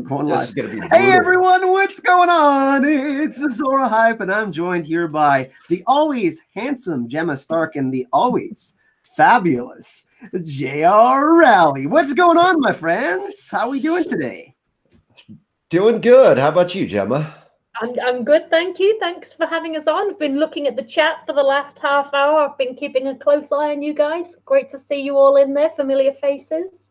Going This live. is going to be Hey brutal. everyone, what's going on? It's Azora Hype, and I'm joined here by the always handsome Gemma Stark and the always fabulous JR Rally. What's going on, my friends? How are we doing today? Doing good. How about you, Gemma? I'm good, thank you. Thanks for having us on. I've been looking at the chat for the last half hour. I've been keeping a close eye on you guys. Great to see you all in there, familiar faces.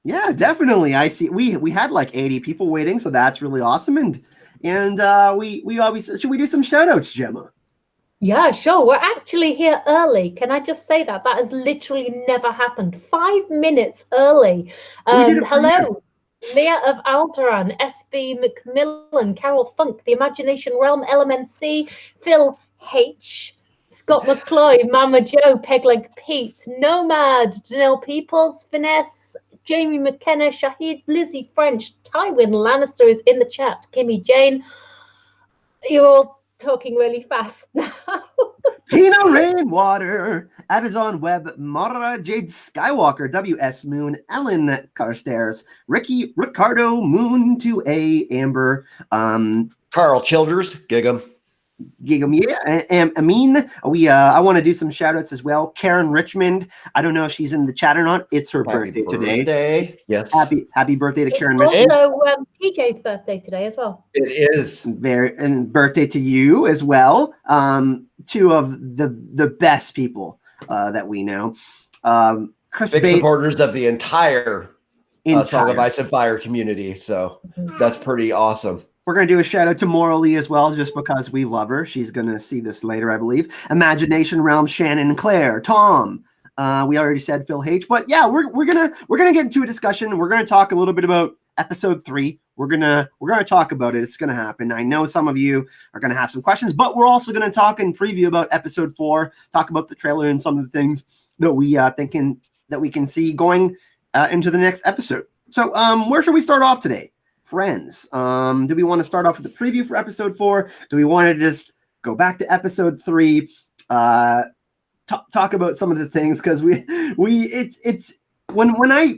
Yeah, definitely. I see. We had like 80 people waiting, so that's really awesome. And we obviously should we do some shout outs, Gemma? Yeah, sure. We're actually here early. Can I just say that? That has literally never happened. 5 minutes early. We did it for you. Hello, Leah of Alderan, SB McMillan, Carol Funk, The Imagination Realm, LMNC, Phil H, Scott McCloy, Mama Joe, Pegleg Pete, Nomad, Janelle Peoples, Finesse, Jamie McKenna, Shahid, Lizzie French, Tywin Lannister is in the chat, Kimmy Jane. You're all talking really fast now. Tina Rainwater, Adazon Webb, Mara Jade Skywalker, W.S. Moon, Ellen Carstairs, Ricardo Moon 2A, Amber, Carl Childers, Gig'em. Gigam, yeah, and Amin. I want to do some shout outs as well. Karen Richmond, I don't know if she's in the chat or not. It's her birthday today. Yes. Happy birthday to It's Karen Richmond. also PJ's birthday today as well. It is. And birthday to you as well. Two of the best people that we know. Chris Big Bates, supporters of the entire Song of Ice and Fire community. So that's pretty awesome. We're going to do a shout out to Morally as well, just because we love her. She's going to see this later, I believe. Imagination Realm, Shannon, Claire, Tom. We already said Phil H. But yeah, we're gonna get into a discussion. We're gonna talk a little bit about episode 3. We're gonna talk about it. It's gonna happen. I know some of you are gonna have some questions, but we're also gonna talk and preview about episode 4. Talk about the trailer and some of the things that we thinking that we can see going into the next episode. So where should we start off today? Friends, do we want to start off with the preview for episode 4? Do we want to just go back to episode 3, talk about some of the things? Because it's when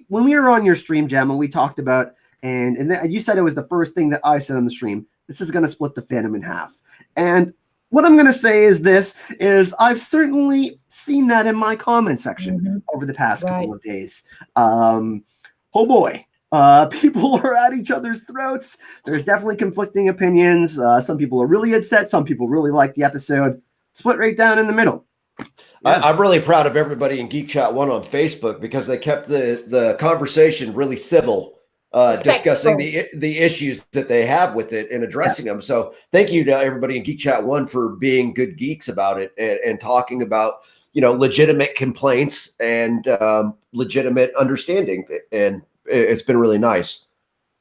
we were on your stream, Gemma, we talked about and you said it was the first thing that I said on the stream. This is going to split the fandom in half. And what I'm going to say is I've certainly seen that in my comment section over the past couple of days. Oh boy. People are at each other's throats. There's definitely conflicting opinions. Some people are really upset. Some people really like the episode. Split right down in the middle. Yeah. I'm really proud of everybody in Geek Chat 1 on Facebook because they kept the conversation really civil, discussing the issues that they have with it and addressing them. So thank you to everybody in Geek Chat 1 for being good geeks about it and talking about, legitimate complaints and legitimate understanding. And it's been really nice.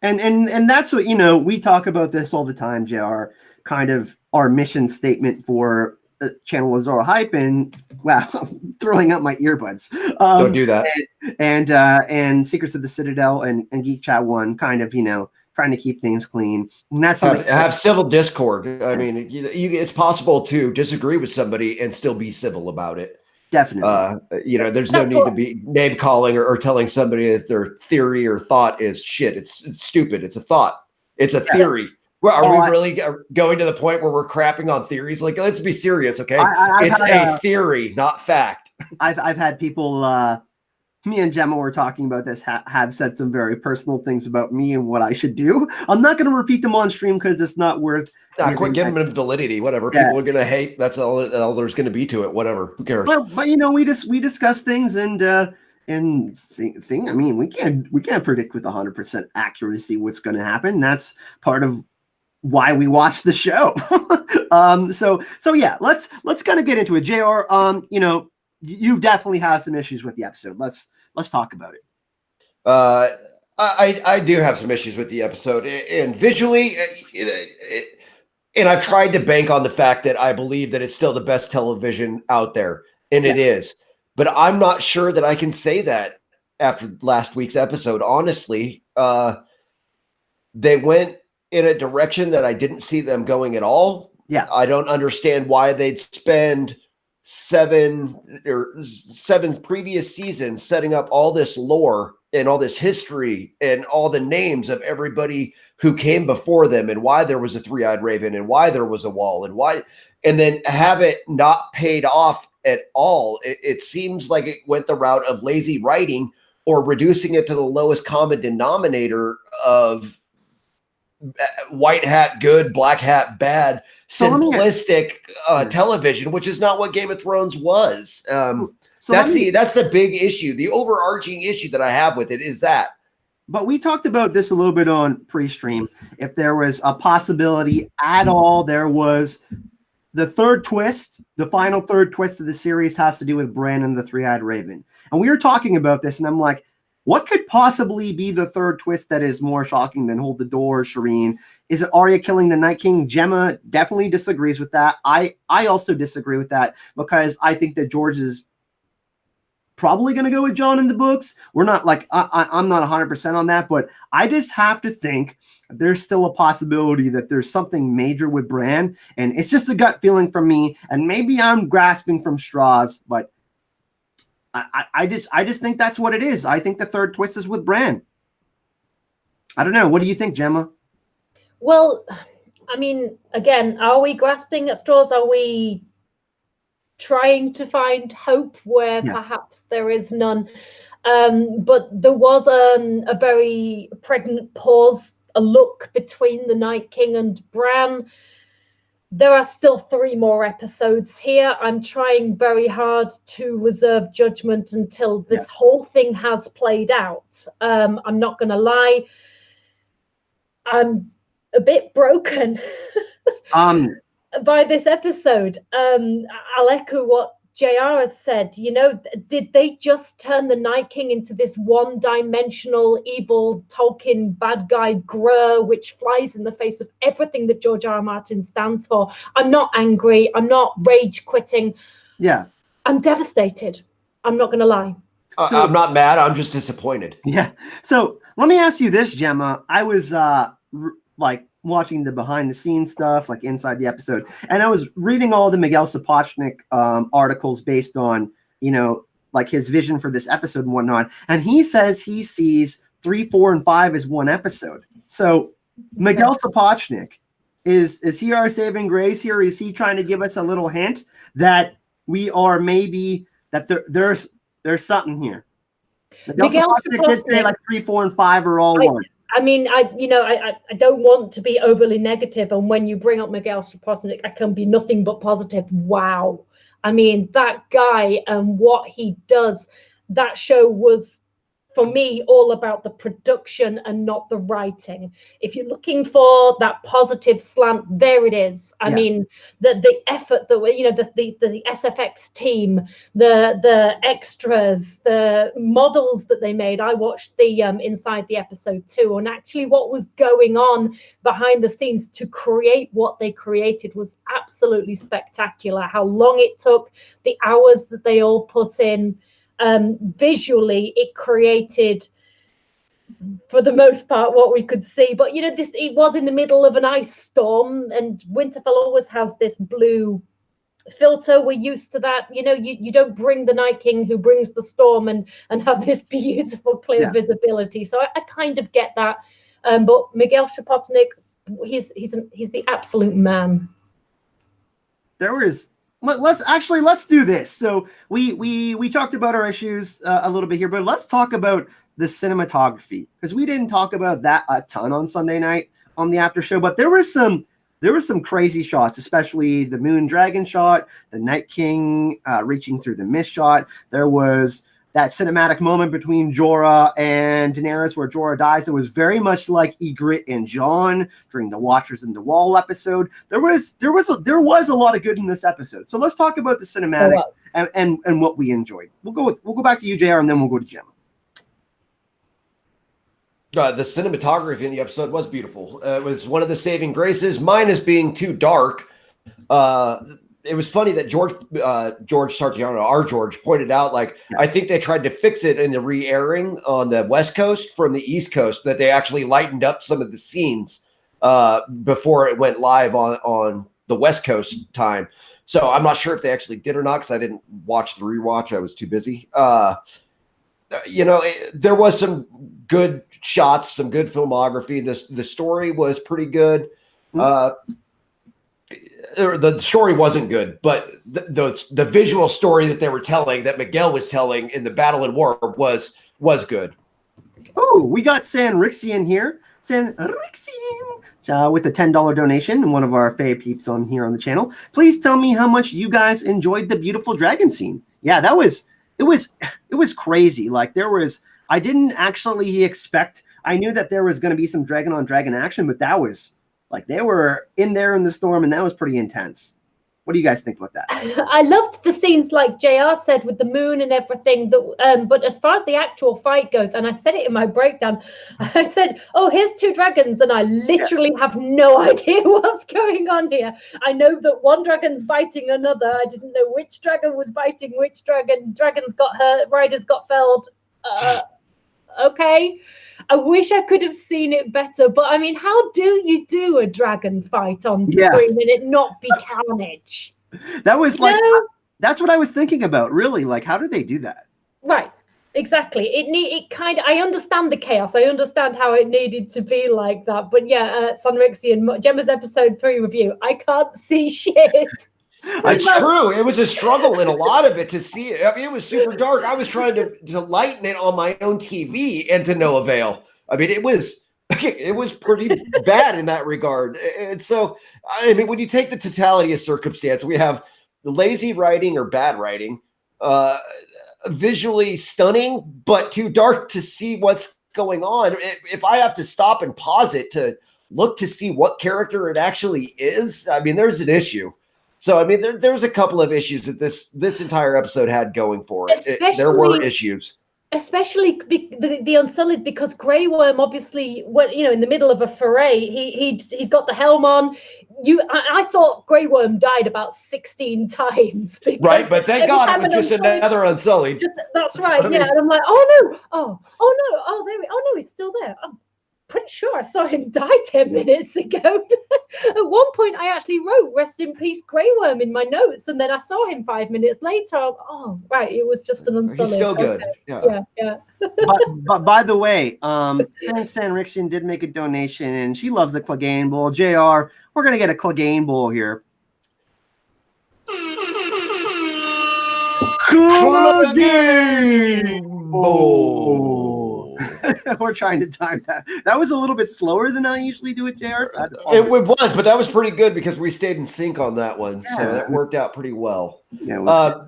And that's what, we talk about this all the time, JR, kind of our mission statement for channel Azora Hype. And wow, I'm throwing out my earbuds. Don't do that. And Secrets of the Citadel and Geek Chat 1 kind of, trying to keep things clean. And that's something have civil discord. I mean, it's possible to disagree with somebody and still be civil about it. Definitely. There's no need to be name calling or telling somebody that their theory or thought is shit. It's stupid. It's a thought. It's a theory. Well, are we really going to the point where we're crapping on theories? Like, let's be serious, okay? It's a theory, not fact. I've had people, me and Gemma were talking about this, have said some very personal things about me and what I should do. I'm not going to repeat them on stream because it's not worth. Quit giving them validity. Whatever. Yeah. People are going to hate. That's all there's going to be to it. Whatever. Who cares? Well, but we discuss things and I mean, we can't predict with 100% accuracy what's going to happen. That's part of why we watch the show. So yeah, let's kind of get into it. JR, you've definitely had some issues with the episode. Let's talk about it. I do have some issues with the episode, and visually, and I've tried to bank on the fact that I believe that it's still the best television out there, and it is. But I'm not sure that I can say that after last week's episode. Honestly, they went in a direction that I didn't see them going at all. Yeah, I don't understand why they'd spend 7 previous seasons setting up all this lore and all this history and all the names of everybody who came before them and why there was a three-eyed raven and why there was a wall and why, and then have it not paid off at all. It seems like it went the route of lazy writing or reducing it to the lowest common denominator of white hat good, black hat bad, simplistic television, which is not what Game of Thrones was. That's the big issue. The overarching issue that I have with it is that. But we talked about this a little bit on pre-stream. If there was a possibility at all, there was the third twist, the final third twist of the series has to do with Bran and the Three-Eyed Raven. And we were talking about this, and I'm like, what could possibly be the third twist that is more shocking than Hold the Door, Shireen? Is it Arya killing the Night King? Gemma definitely disagrees with that. I also disagree with that because I think that George is probably going to go with Jon in the books. We're not like, I'm not 100% on that, but I just have to think there's still a possibility that there's something major with Bran, and it's just a gut feeling from me, and maybe I'm grasping from straws, but I just think that's what it is. I think the third twist is with Bran. I don't know. What do you think, Gemma? Well, I mean, again, are we grasping at straws? Are we trying to find hope where perhaps there is none? But there was a very pregnant pause, a look between the Night King and Bran. There are still 3 more episodes here. I'm trying very hard to reserve judgment until this whole thing has played out. I'm not going to lie. I'm a bit broken by this episode. I'll echo what JR has said. You know, did they just turn the Night King into this one-dimensional, evil Tolkien bad guy grur, which flies in the face of everything that George R.R. Martin stands for? I'm not angry. I'm not rage quitting. Yeah. I'm devastated. I'm not going to lie. I'm not mad. I'm just disappointed. Yeah. So let me ask you this, Gemma. I was watching the behind the scenes stuff, like inside the episode, and I was reading all the Miguel Sapochnik articles based on, you know, like his vision for this episode and whatnot. And he says he sees 3, 4, and 5 as one episode. So Miguel Sapochnik, is he our saving grace here? Is he trying to give us a little hint that we are maybe that there's something here? Miguel Sapochnik did say like 3, 4, and 5 are all one. I mean, I don't want to be overly negative, and when you bring up Miguel Sapochnik, I can be nothing but positive. Wow. I mean, that guy and what he does, that show was, for me, all about the production and not the writing. If you're looking for that positive slant, there it is. I mean, the effort that, you know, the SFX team, the extras, the models that they made. I watched the inside the episode too, and actually what was going on behind the scenes to create what they created was absolutely spectacular. How long it took, the hours that they all put in. Visually, it created, for the most part, what we could see. But you know, it was in the middle of an ice storm, and Winterfell always has this blue filter. We're used to that. You know, you don't bring the Night King who brings the storm and have this beautiful, clear visibility. So I kind of get that. But Miguel Sapochnik, he's the absolute man. Let's do this. So we talked about our issues a little bit here, but let's talk about the cinematography, because we didn't talk about that a ton on Sunday night on the after show, but there were some crazy shots, especially the Moon Dragon shot, the Night King reaching through the mist shot. There was that cinematic moment between Jorah and Daenerys where Jorah dies. It was very much like Ygritte and Jon during the Watchers in the Wall episode. There was a lot of good in this episode. So let's talk about the cinematics and what we enjoyed. We'll go back to you, JR, and then we'll go to Gemma. The cinematography in the episode was beautiful. It was one of the saving graces. Mine is being too dark. It was funny that George Sartiano, our George, pointed out, like, I think they tried to fix it in the re-airing on the West Coast from the East Coast, that they actually lightened up some of the scenes before it went live on the West Coast time. So I'm not sure if they actually did or not, because I didn't watch the rewatch. I was too busy. there was some good shots, some good filmography. The story was pretty good. The story wasn't good, but the visual story that they were telling, that Miguel was telling in the Battle and War, was good. Oh, we got San Rixian here. San Rixian with a $10 donation, and one of our fave peeps on here on the channel. Please tell me how much you guys enjoyed the beautiful dragon scene. Yeah, it was crazy. Like I didn't actually expect. I knew that there was going to be some dragon on dragon action, but that was like they were in there in the storm, and that was pretty intense. What do you guys think about that? I loved the scenes, like JR said, with the moon and everything. But as far as the actual fight goes, and I said it in my breakdown, I said, oh, here's two dragons, and I literally have no idea what's going on here. I know that one dragon's biting another. I didn't know which dragon was biting which dragon. Dragons got hurt, riders got felled. Okay. I wish I could have seen it better, but I mean, how do you do a dragon fight on screen and it not be carnage? That was that's what I was thinking about, really. Like, how do they do that? Right, exactly. I understand the chaos. I understand how it needed to be like that. But yeah, Sunrixian, Gemma's episode 3 review, I can't see shit. It's true. It was a struggle in a lot of it to see it. I mean, it was super dark. I was trying to lighten it on my own TV, and to no avail. I mean, it was pretty bad in that regard. And so, I mean, when you take the totality of circumstance, we have lazy writing or bad writing, visually stunning, but too dark to see what's going on. If I have to stop and pause it to look to see what character it actually is, I mean, there's an issue. So, I mean, there was a couple of issues that this entire episode had going for it. There were issues. Especially the Unsullied, because Grey Worm, obviously, in the middle of a foray, he's got the helm on. I thought Grey Worm died about 16 times. Right, but thank God it was just another Unsullied. That's right, and I'm like, oh no, he's still there. I'm pretty sure I saw him die 10 minutes ago. At one point, I actually wrote "Rest in peace, Grey Worm" in my notes, and then I saw him 5 minutes later. Oh, right, it was just an Unsullied. He's still good. Okay. Yeah. but by the way, San Rixian did make a donation, and she loves the Clegane Bowl. JR, we're gonna get a Clegane Bowl here. Clegane Bowl. We're trying to time that. That was a little bit slower than I usually do with JR. So it was, but that was pretty good because we stayed in sync on that one. Yeah, so that worked out pretty well. Yeah,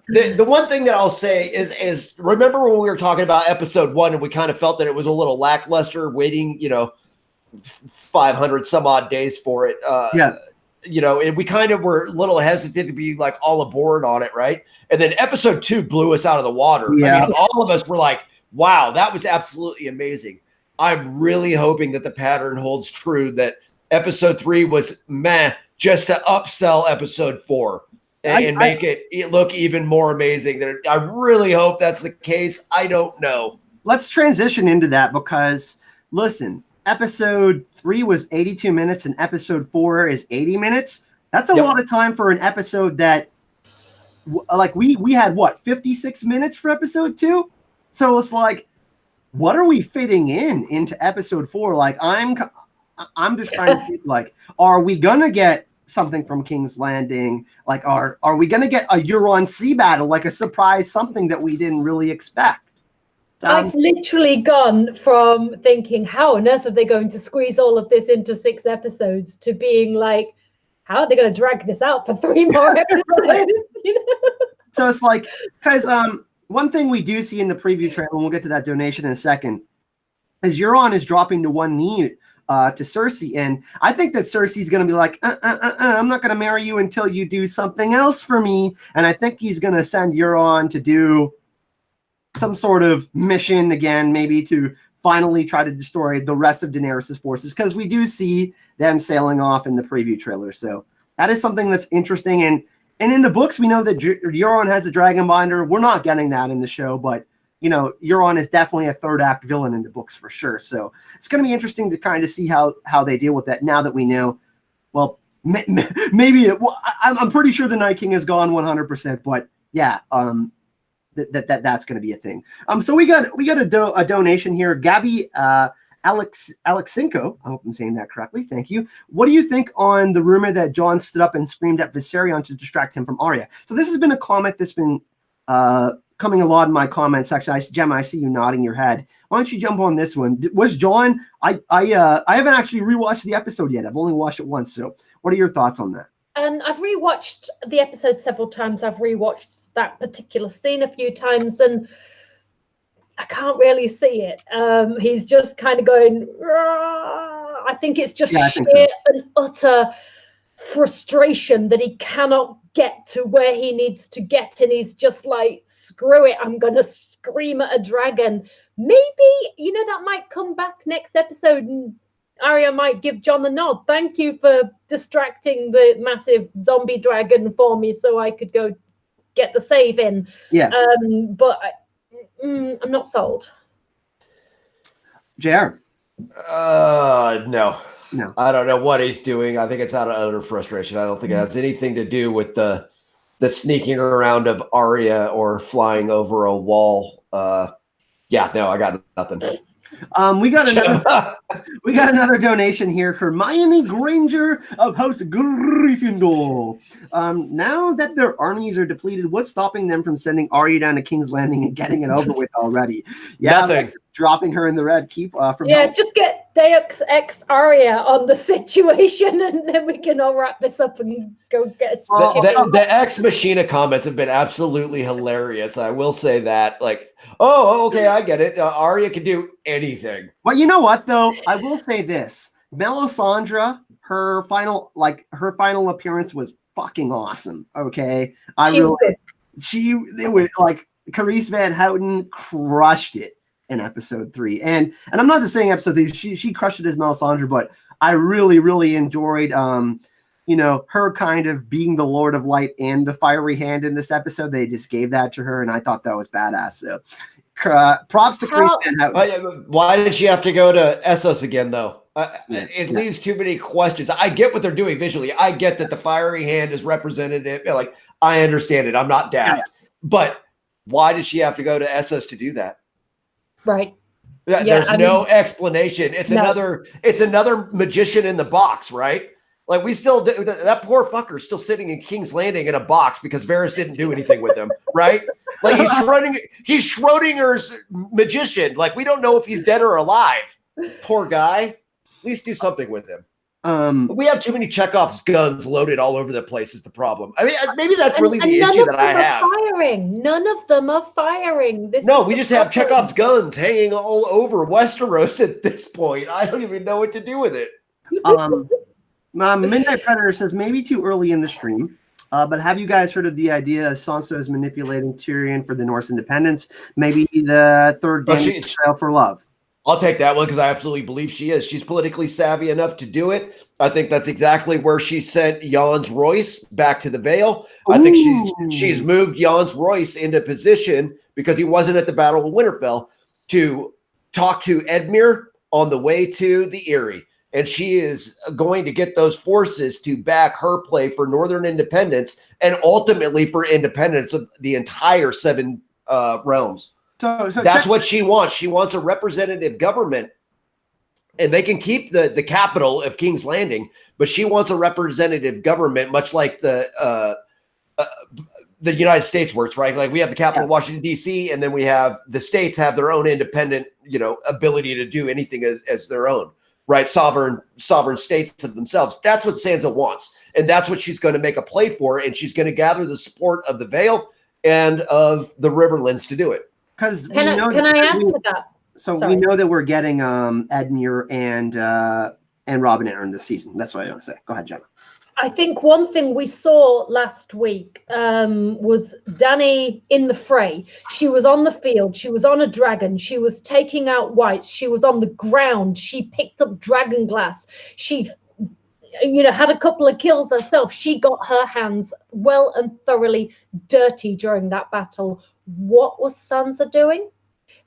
the one thing that I'll say is remember when we were talking about episode 1 and we kind of felt that it was a little lackluster, waiting 500 some odd days for it. And we kind of were a little hesitant to be like all aboard on it, right? And then episode 2 blew us out of the water. Yeah. I mean, all of us were like, wow, that was absolutely amazing. I'm really hoping that the pattern holds true, that episode 3 was meh, just to upsell episode 4 and make it look even more amazing. I really hope that's the case. I don't know. Let's transition into that because, listen, episode 3 was 82 minutes and episode 4 is 80 minutes. That's a lot of time for an episode that, like, we had, 56 minutes for episode 2? So it's like, what are we fitting into episode 4? Like, I'm just trying to think, like, are we gonna get something from King's Landing? Like, are we gonna get a Euron sea battle, like a surprise, something that we didn't really expect? I've literally gone from thinking, how on earth are they going to squeeze all of this into 6 episodes, to being like, how are they going to drag this out for 3 more episodes? So it's like, because one thing we do see in the preview trailer, and we'll get to that donation in a second, is Euron is dropping to one knee to Cersei. And I think that Cersei's going to be like, I'm not going to marry you until you do something else for me. And I think he's going to send Euron to do some sort of mission again, maybe to finally try to destroy the rest of Daenerys' forces, because we do see them sailing off in the preview trailer. So that is something that's interesting. And in the books, we know that Euron has the Dragon Binder. We're not getting that in the show, but Euron is definitely a third act villain in the books for sure. So it's going to be interesting to kind of see how they deal with that now that we know. Well, maybe I'm pretty sure the Night King is gone 100%, but yeah, that's going to be a thing. So we got a donation here. Gabby Alexinko, I hope I'm saying that correctly. Thank you. What do you think on the rumor that Jon stood up and screamed at Viserion to distract him from Arya? So this has been a comment that's been coming a lot in my comment section. Gemma, I see you nodding your head. Why don't you jump on this one? Was Jon? I haven't actually rewatched the episode yet. I've only watched it once. So what are your thoughts on that? I've rewatched the episode several times. I've rewatched that particular scene a few times, and I can't really see it. He's just kind of going, "Rah." I think it's just sheer and utter frustration that he cannot get to where he needs to get, and he's just like, screw it, I'm gonna scream at a dragon. Maybe, you know, that might come back next episode and Arya might give Jon a nod. Thank you for distracting the massive zombie dragon for me so I could go get the save in. Yeah. But I'm not sold. JR? No. No. I don't know what he's doing. I think it's out of utter frustration. I don't think it has anything to do with the sneaking around of Arya or flying over a wall. Yeah, no, I got nothing. We got another donation here. Hermione Granger of House Gryffindor. Now that their armies are depleted, what's stopping them from sending Arya down to King's Landing and getting it over with already? Yeah, nothing. Dropping her in the red. Keep from help. Just get Deus Ex Arya on the situation, and then we can all wrap this up and go get. The Ex Machina comments have been absolutely hilarious. I will say that, like, oh, okay, I get it. Arya can do anything. Well, you know what though? I will say this: Melisandre, her final appearance was fucking awesome. Okay, it was like Carice Van Houten crushed it in episode 3, and I'm not just saying episode 3. She crushed it as Melisandre, but I really enjoyed her kind of being the Lord of Light and the fiery hand in this episode. They just gave that to her, and I thought that was badass. So props to Carice Van Houten. Why did she have to go to Essos again, though? It leaves too many questions. I get what they're doing visually. I get that the fiery hand is representative. Like, I understand it. I'm not daft. But why did she have to go to Essos to do that? Right. There's no explanation. It's another magician in the box, right? Like, we still do, that poor fucker's still sitting in King's Landing in a box because Varys didn't do anything with him, right? Like, he's Schrodinger's magician. Like, we don't know if he's dead or alive. Poor guy. At least do something with him. We have too many Chekhov's guns loaded all over the place is the problem. I mean, maybe that's really the issue that I have. None of them are firing. We just have Chekhov's guns hanging all over Westeros at this point. I don't even know what to do with it. Midnight Predator says maybe too early in the stream, but have you guys heard of the idea Sansa is manipulating Tyrion for the Norse independence? Maybe the third trial for love. I'll take that one because I absolutely believe she is. She's politically savvy enough to do it. I think that's exactly where she sent Jans Royce back to the Vale. I think she's moved Jans Royce into position because he wasn't at the Battle of Winterfell to talk to Edmure on the way to the Eyrie. And she is going to get those forces to back her play for Northern independence and ultimately for independence of the entire 7 realms. So that's what she wants. She wants a representative government, and they can keep the capital of King's Landing, but she wants a representative government, much like the United States works, right? Like, we have the capital of Washington, D.C., and then we have the states have their own independent, ability to do anything as their own, right? Sovereign states of themselves. That's what Sansa wants, and that's what she's going to make a play for, and she's going to gather the support of the Vale and of the Riverlands to do it. Can I add to that? So we know that we're getting Edmure and Robin Aaron this season. That's what I want to say. Go ahead, Jenna. I think one thing we saw last week was Dany in the fray. She was on the field. She was on a dragon. She was taking out whites. She was on the ground. She picked up dragon glass. She had a couple of kills herself. She got her hands well and thoroughly dirty during that battle. What was Sansa doing?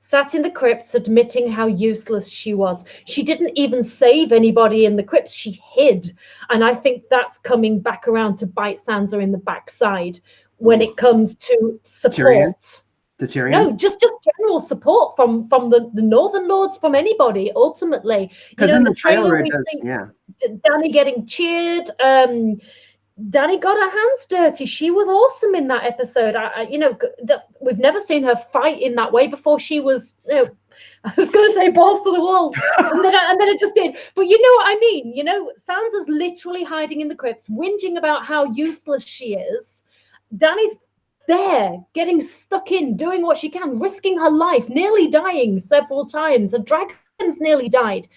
Sat in the crypts, admitting how useless she was. She didn't even save anybody in the crypts. She hid. And I think that's coming back around to bite Sansa in the backside when it comes to support. To Tyrion? No, just general support from the Northern Lords, from anybody. Ultimately, you know, in in the trailer we does, see yeah. Dany getting cheered. Dany got her hands dirty. She was awesome in that episode. You know, we've never seen her fight in that way before. She was, you know, I was going to say balls to the wall, and then I just did. But you know what I mean. You know, Sansa's literally hiding in the crypts, whinging about how useless she is. Dany's there, getting stuck in, doing what she can, risking her life, nearly dying several times. The dragons nearly died.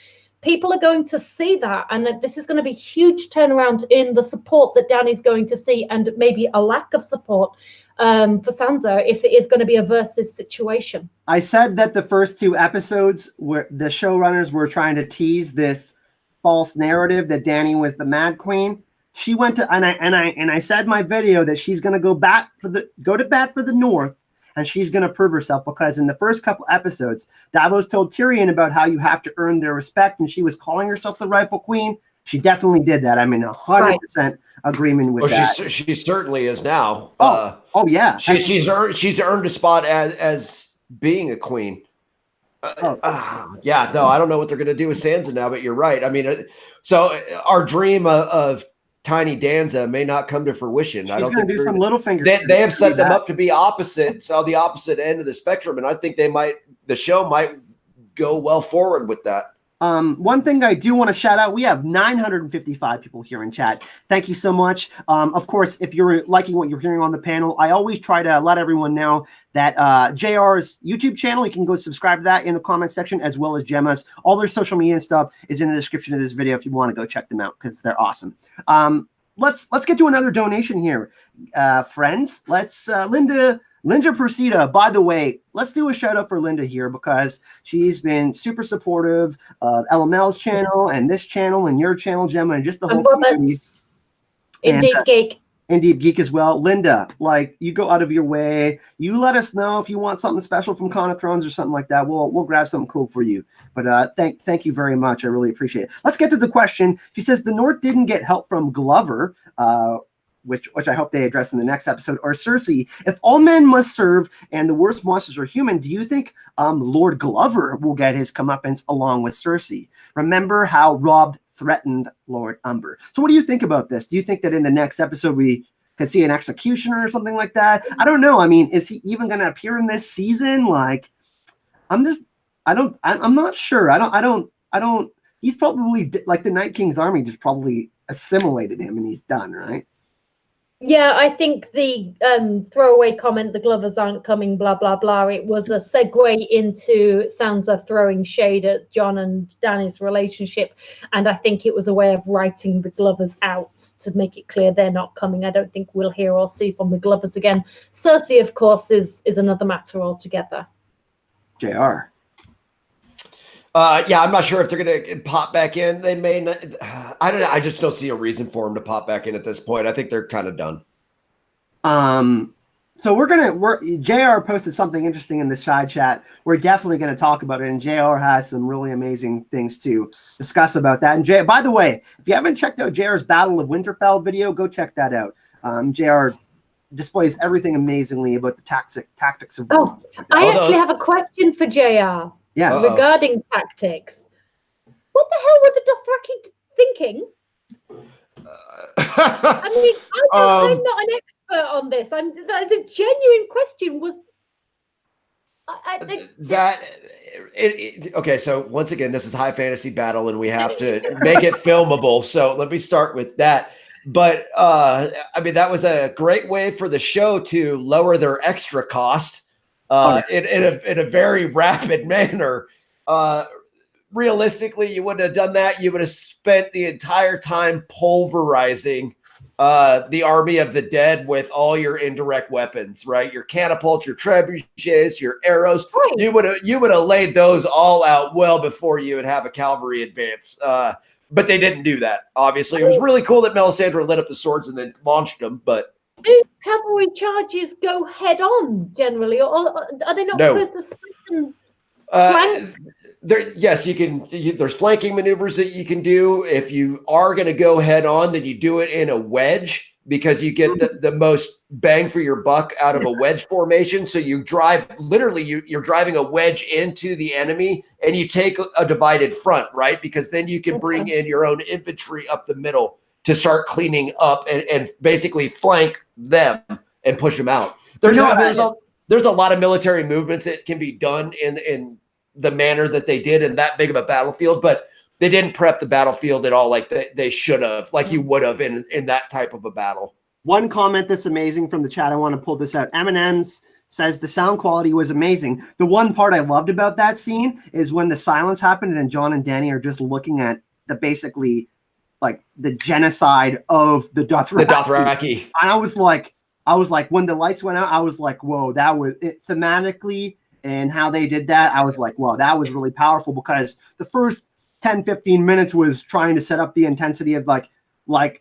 People are going to see that, and this is going to be a huge turnaround in the support that Dany's going to see, and maybe a lack of support for Sansa if it is going to be a versus situation. I said that the first 2 episodes where the showrunners were trying to tease this false narrative that Dany was the Mad Queen. She went to, and I said in my video that she's going to go to bat for the North, and she's going to prove herself, because in the first couple episodes, Davos told Tyrion about how you have to earn their respect, and she was calling herself the rightful queen. She definitely did that. I mean, 100% agreement with that. She certainly is now. Oh yeah. She's earned a spot as being a queen. Yeah, no, I don't know what they're going to do with Sansa now, but you're right. I mean, so our dream of Tiny Danza may not come to fruition. I don't think do some Littlefinger. They have set them up to be opposite, so the opposite end of the spectrum, and I think the show might go well forward with that. One thing I do want to shout out, we have 955 people here in chat. Thank you so much. Of course, if you're liking what you're hearing on the panel, I always try to let everyone know that JR's YouTube channel, you can go subscribe to that in the comments section, as well as Gemma's. All their social media and stuff is in the description of this video if you want to go check them out, because they're awesome. Let's get to another donation here, friends. Let's Linda Persida, by the way, let's do a shout out for Linda here, because she's been super supportive of LML's channel and this channel and your channel, Gemma, and just the whole community. Indeed Geek. Indeed Geek as well. Linda, like, you go out of your way. You let us know if you want something special from Con of Thrones or something like that. We'll grab something cool for you. But thank you very much. I really appreciate it. Let's get to the question. She says the North didn't get help from Glover, which I hope they address in the next episode, or Cersei. If all men must serve and the worst monsters are human, do you think Lord Glover will get his comeuppance along with Cersei? Remember how Robb threatened Lord Umber. So what do you think about this? Do you think that in the next episode we could see an executioner or something like that? I don't know. I mean, is he even going to appear in this season? Like, I'm not sure. I don't, he's probably, like, the Night King's army just probably assimilated him and he's done, right? Yeah, I think the throwaway comment, the Glovers aren't coming, blah, blah, blah, it was a segue into Sansa throwing shade at Jon and Dany's relationship. And I think it was a way of writing the Glovers out to make it clear they're not coming. I don't think we'll hear or see from the Glovers again. Cersei, of course, is another matter altogether. JR. Yeah, I'm not sure if they're going to pop back in. They may not. I don't know. I just don't see a reason for them to pop back in at this point. I think they're kind of done. So JR posted something interesting in the side chat. We're definitely going to talk about it. And JR has some really amazing things to discuss about that. And by the way, if you haven't checked out JR's Battle of Winterfell video, go check that out. JR displays everything amazingly about the tactics of. Oh, I actually have a question for JR. Yeah. Regarding tactics, what the hell were the Dothraki thinking? I mean, I'm not an expert on this. That is a genuine question. Okay, so once again, this is high fantasy battle, and we have to make it filmable. So let me start with that. But I mean, that was a great way for the show to lower their extra cost. In a very rapid manner. Realistically, you wouldn't have done that. You would have spent the entire time pulverizing the army of the dead with all your indirect weapons, right? Your catapults, your trebuchets, your arrows. Right. You would have laid those all out well before you would have a cavalry advance. But they didn't do that. Obviously, it was really cool that Melisandre lit up the swords and then launched them, but. Do cavalry charges go head on generally, or are they not supposed to split and flank? Yes, you can. There's flanking maneuvers that you can do. If you are going to go head on, then you do it in a wedge, because you get the most bang for your buck out of a wedge formation. So you drive, literally, you're driving a wedge into the enemy, and you take a divided front, right? Because then you can bring in your own infantry up the middle to start cleaning up and basically flank them and push them out. There's a lot of military movements that can be done in the manner that they did in that big of a battlefield, but they didn't prep the battlefield at all like they should have, like you would have in that type of a battle. One comment that's amazing from the chat, I want to pull this out. M&M's says the sound quality was amazing. The one part I loved about that scene is when the silence happened and John and Danny are just looking at the basically like the genocide of the Dothraki. The Dothraki. And I was like, when the lights went out, I was like, whoa, that was it thematically and how they did that. I was like, whoa, that was really powerful, because the first 10, 15 minutes was trying to set up the intensity of like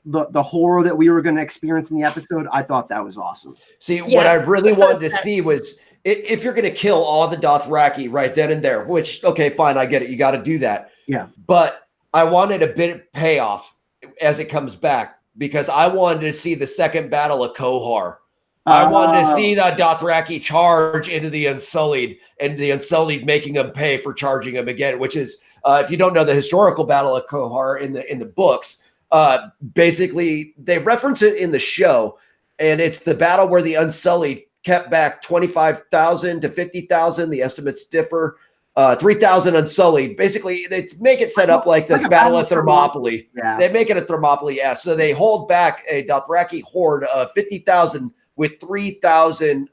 the horror that we were going to experience in the episode. I thought that was awesome. See, what I really wanted to see was if you're going to kill all the Dothraki right then and there, which, okay, fine, I get it. You got to do that. Yeah. But I wanted a bit of payoff as it comes back, because I wanted to see the second battle of Kohar. I wanted to see the Dothraki charge into the Unsullied, and the Unsullied making them pay for charging them again, which is, if you don't know the historical battle of Kohar in the books, basically they reference it in the show, and it's the battle where the Unsullied kept back 25,000 to 50,000. The estimates differ. 3,000 Unsullied. Basically, they make it set up like the Battle of Thermopylae. Yeah. They make it a Thermopylae. Yeah. So they hold back a Dothraki horde of 50,000 with 3,000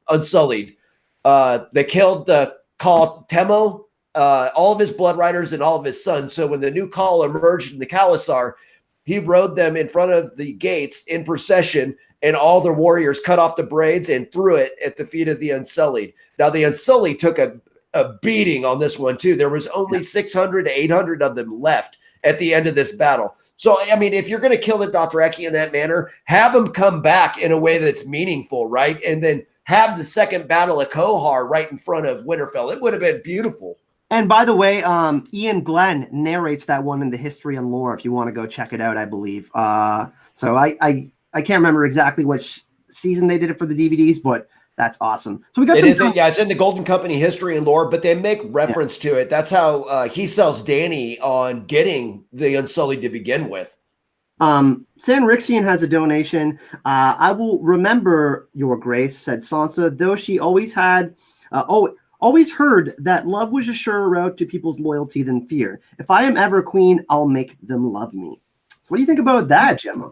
Unsullied. They killed Khal Temo, all of his blood riders and all of his sons. So when the new Khal emerged in the Khalasar, he rode them in front of the gates in procession, and all the warriors cut off the braids and threw it at the feet of the Unsullied. Now, the Unsullied took a beating on this one too. There was only 600 to 800 of them left at the end of this battle. So, I mean, if you're going to kill the Dothraki in that manner, have them come back in a way that's meaningful, right? And then have the second battle of Kohar right in front of Winterfell. It would have been beautiful. And by the way, Ian Glenn narrates that one in the History and Lore, if you want to go check it out, I believe. So I can't remember exactly which season they did it for the DVDs, but that's awesome. So we got it's in the Golden Company History and Lore, but they make reference to it. That's how he sells Danny on getting the Unsullied to begin with. San Rixian has a donation. I will remember your grace, said Sansa, though she always had always heard that love was a surer route to people's loyalty than fear. If I am ever queen, I'll make them love me. So what do you think about that, Gemma?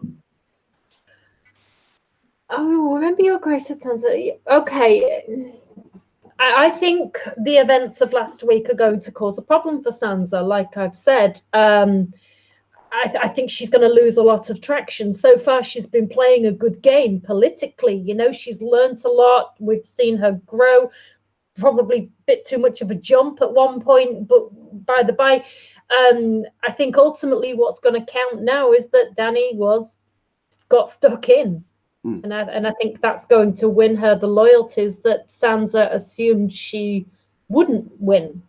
Oh, remember your grace said Sansa. Okay. I think the events of last week are going to cause a problem for Sansa, like I've said. I think she's going to lose a lot of traction. So far, she's been playing a good game politically. You know, she's learnt a lot. We've seen her grow, probably a bit too much of a jump at one point. But by the by, I think ultimately what's going to count now is that Dany got stuck in. And I think that's going to win her the loyalties that Sansa assumed she wouldn't win.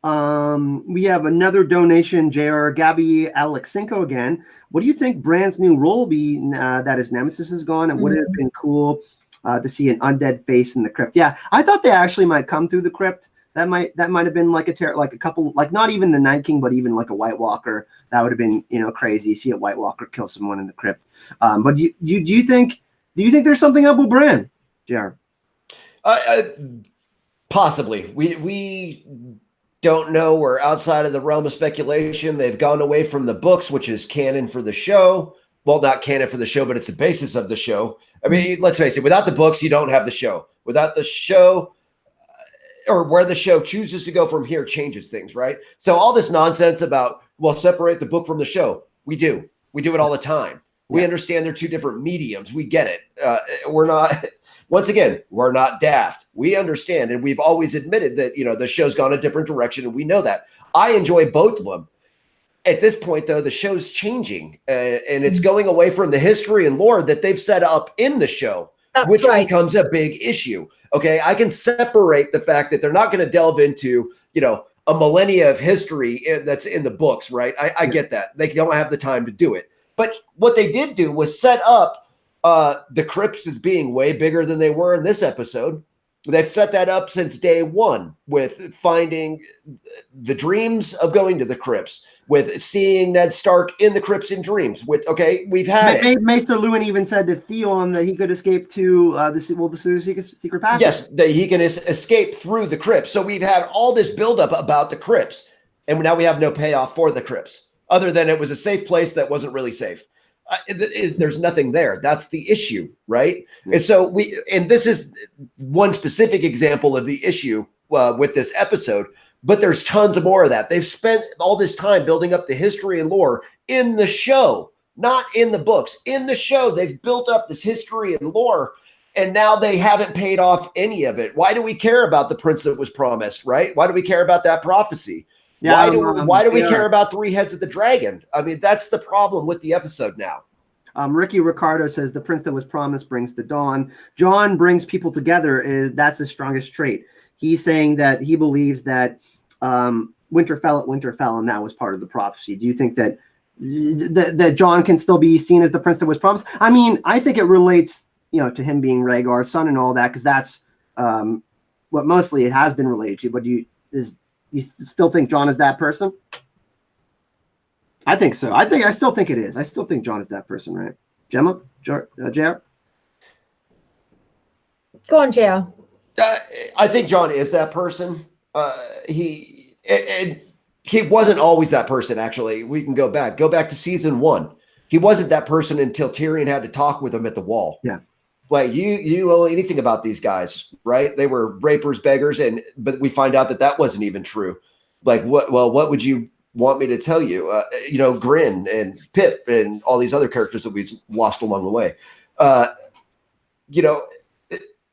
We have another donation, JR Gabby Alexinko again. What do you think Bran's new role will be that his nemesis is gone? And would it have been cool to see an undead face in the crypt? Yeah, I thought they actually might come through the crypt. That might have been like a couple, like not even the Night King, but even like a White Walker. That would have been, crazy. See a White Walker kill someone in the crypt. But do you think there's something up with Bran, JR? Possibly. We don't know. We're outside of the realm of speculation. They've gone away from the books, which is canon for the show. Well, not canon for the show, but it's the basis of the show. I mean, let's face it, without the books, you don't have the show. Without the show, or where the show chooses to go from here changes things, right? So all this nonsense about, well, separate the book from the show. We do it all the time. We understand they're two different mediums. We get it. We're not daft. We understand. And we've always admitted that, the show's gone a different direction, and we know that. I enjoy both of them. At this point, though, the show's changing, and it's going away from the history and lore that they've set up in the show, which becomes a big issue. Okay, I can separate the fact that they're not going to delve into, a millennia of history that's in the books, right? I get that. They don't have the time to do it. But what they did do was set up the crypts as being way bigger than they were in this episode. They've set that up since day one with finding the dreams of going to the crypts, with seeing Ned Stark in the crypts in dreams. With we've had it. Maester Lewin even said to Theon that he could escape to the secret passage. Yes, that he can escape through the crypts. So we've had all this buildup about the crypts, and now we have no payoff for the crypts, other than it was a safe place that wasn't really safe. There's nothing there. That's the issue, right? And so and this is one specific example of the issue with this episode, but there's tons of more of that. They've spent all this time building up the history and lore in the show, not in the books. In the show, they've built up this history and lore, and now they haven't paid off any of it. Why do we care about the prince that was promised, right? Why do we care about that prophecy? Yeah, why do we care about 3 heads of the dragon? I mean, that's the problem with the episode now. Ricky Ricardo says the prince that was promised brings the dawn. John brings people together. That's his strongest trait. He's saying that he believes that winter fell at Winterfell, and that was part of the prophecy. Do you think that that John can still be seen as the prince that was promised? I mean, I think it relates, to him being Rhaegar's son and all that, because that's what mostly it has been related to. But you still think John is that person? I think so. I still think it is. I still think John is that person, right? Gemma? JR? Go on, JR. I think John is that person. He wasn't always that person, actually. We can go back to season 1. He wasn't that person until Tyrion had to talk with him at the wall. Yeah. Like, you know anything about these guys, right? They were rapers, beggars, but we find out that wasn't even true. Like, what would you want me to tell you? Grin and Pip and all these other characters that we've lost along the way.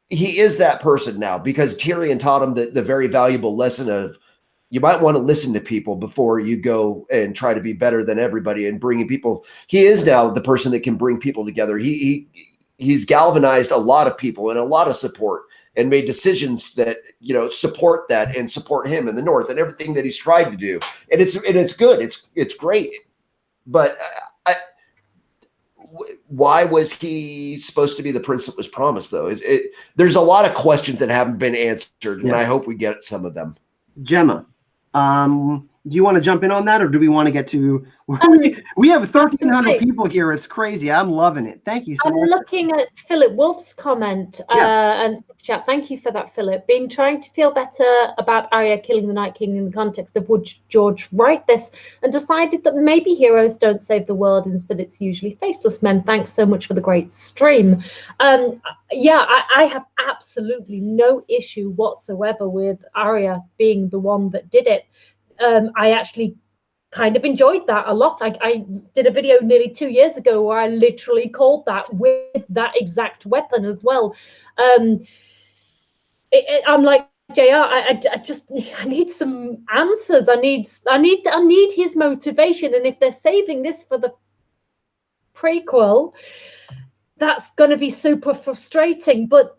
He is that person now because Tyrion taught him the very valuable lesson of you might want to listen to people before you go and try to be better than everybody and bringing people. He is now the person that can bring people together. He's galvanized a lot of people and a lot of support and made decisions that, support that and support him in the North and everything that he's tried to do. And it's good. It's great. But why was he supposed to be the prince that was promised, though? There's a lot of questions that haven't been answered, and I hope we get some of them. Gemma, do you want to jump in on that, or do we want to get to? We have 1,300 people here. It's crazy. I'm loving it. Thank you so much. I'm looking at Philip Wolf's comment and chat. Thank you for that, Philip. Been trying to feel better about Arya killing the Night King in the context of would George write this, and decided that maybe heroes don't save the world. Instead, it's usually faceless men. Thanks so much for the great stream. I have absolutely no issue whatsoever with Arya being the one that did it. I actually kind of enjoyed that a lot. I did a video nearly 2 years ago where I literally called that with that exact weapon as well. I'm like, JR, I need some answers. I need his motivation. And if they're saving this for the prequel, that's going to be super frustrating. But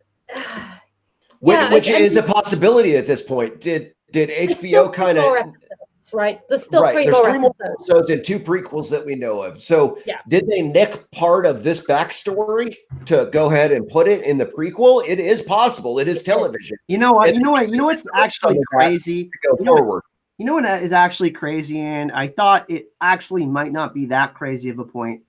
which is a possibility at this point. Did HBO kind of right? There's still three more episodes and 2 prequels that we know of. So did they nick part of this backstory to go ahead and put it in the prequel? It is possible. It is television. You know what? You know what's actually crazy? Go forward. You know what is actually crazy, and I thought it actually might not be that crazy of a point.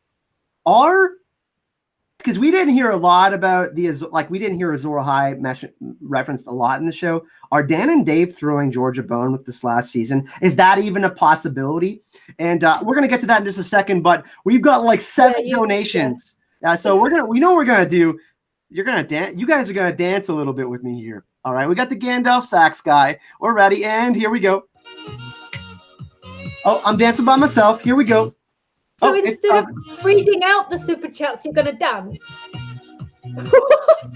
Because we didn't hear a lot about we didn't hear Azor Ahai referenced a lot in the show. Are Dan and Dave throwing George a bone with this last season? Is that even a possibility? And we're gonna get to that in just a second. But we've got like 7 donations. So we know what we're gonna do. You're gonna dance. You guys are gonna dance a little bit with me here. All right, we got the Gandalf sax guy. We're ready, and here we go. Oh, I'm dancing by myself. Here we go. So instead of reading out the super chats, you're going to dance.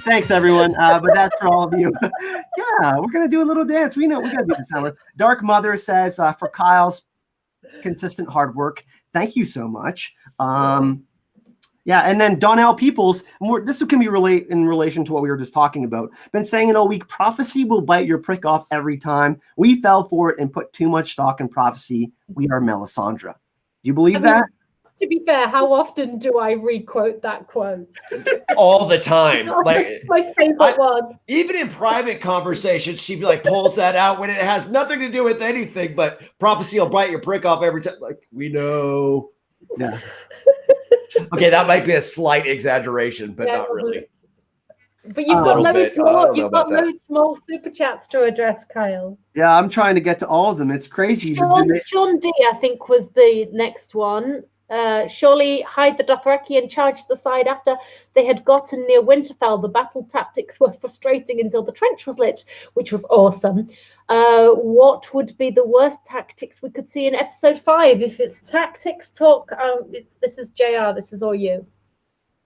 Thanks, everyone. But that's for all of you. Yeah, we're going to do a little dance. We know we're going to do this. Dark Mother says, for Kyle's consistent hard work, thank you so much. And then Donnell Peoples, this can be in relation to what we were just talking about. Been saying it all week, prophecy will bite your prick off every time. We fell for it and put too much stock in prophecy. We are Melisandre. Do you believe that? To be fair, how often do I re-quote that quote? All the time. It's my favorite one. Even in private conversations, she like pulls that out when it has nothing to do with anything, but prophecy will bite your prick off every time. Like, we know. Yeah. Okay, that might be a slight exaggeration, but Yeah, not really. But you've got little loads bit. I more. don't know You've got about that. loads more super chats to address, Kyle. Yeah, I'm trying to get to all of them. It's crazy. Sean D, I think, was the next one. Surely hide the Dothraki and charge the side after they had gotten near Winterfell. The battle tactics were frustrating until the trench was lit, which was awesome. What would be the worst tactics we could see in episode 5? If it's tactics talk, this is JR. This is all you.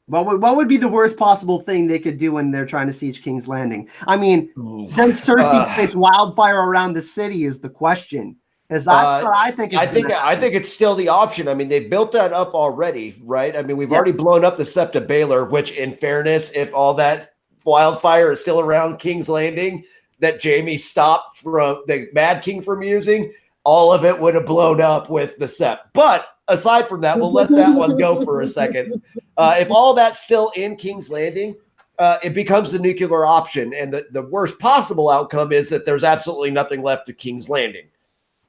What would be the worst possible thing they could do when they're trying to siege King's Landing? I mean, does Cersei place wildfire around the city is the question. Is that what I think? I think it's still the option. I mean, they built that up already, right? I mean, we've already blown up the Sept of Baelor, which, in fairness, if all that wildfire is still around King's Landing that Jaime stopped from the Mad King from using, all of it would have blown up with the Sept. But aside from that, we'll let that one go for a second. If all that's still in King's Landing, it becomes the nuclear option. And the worst possible outcome is that there's absolutely nothing left of King's Landing.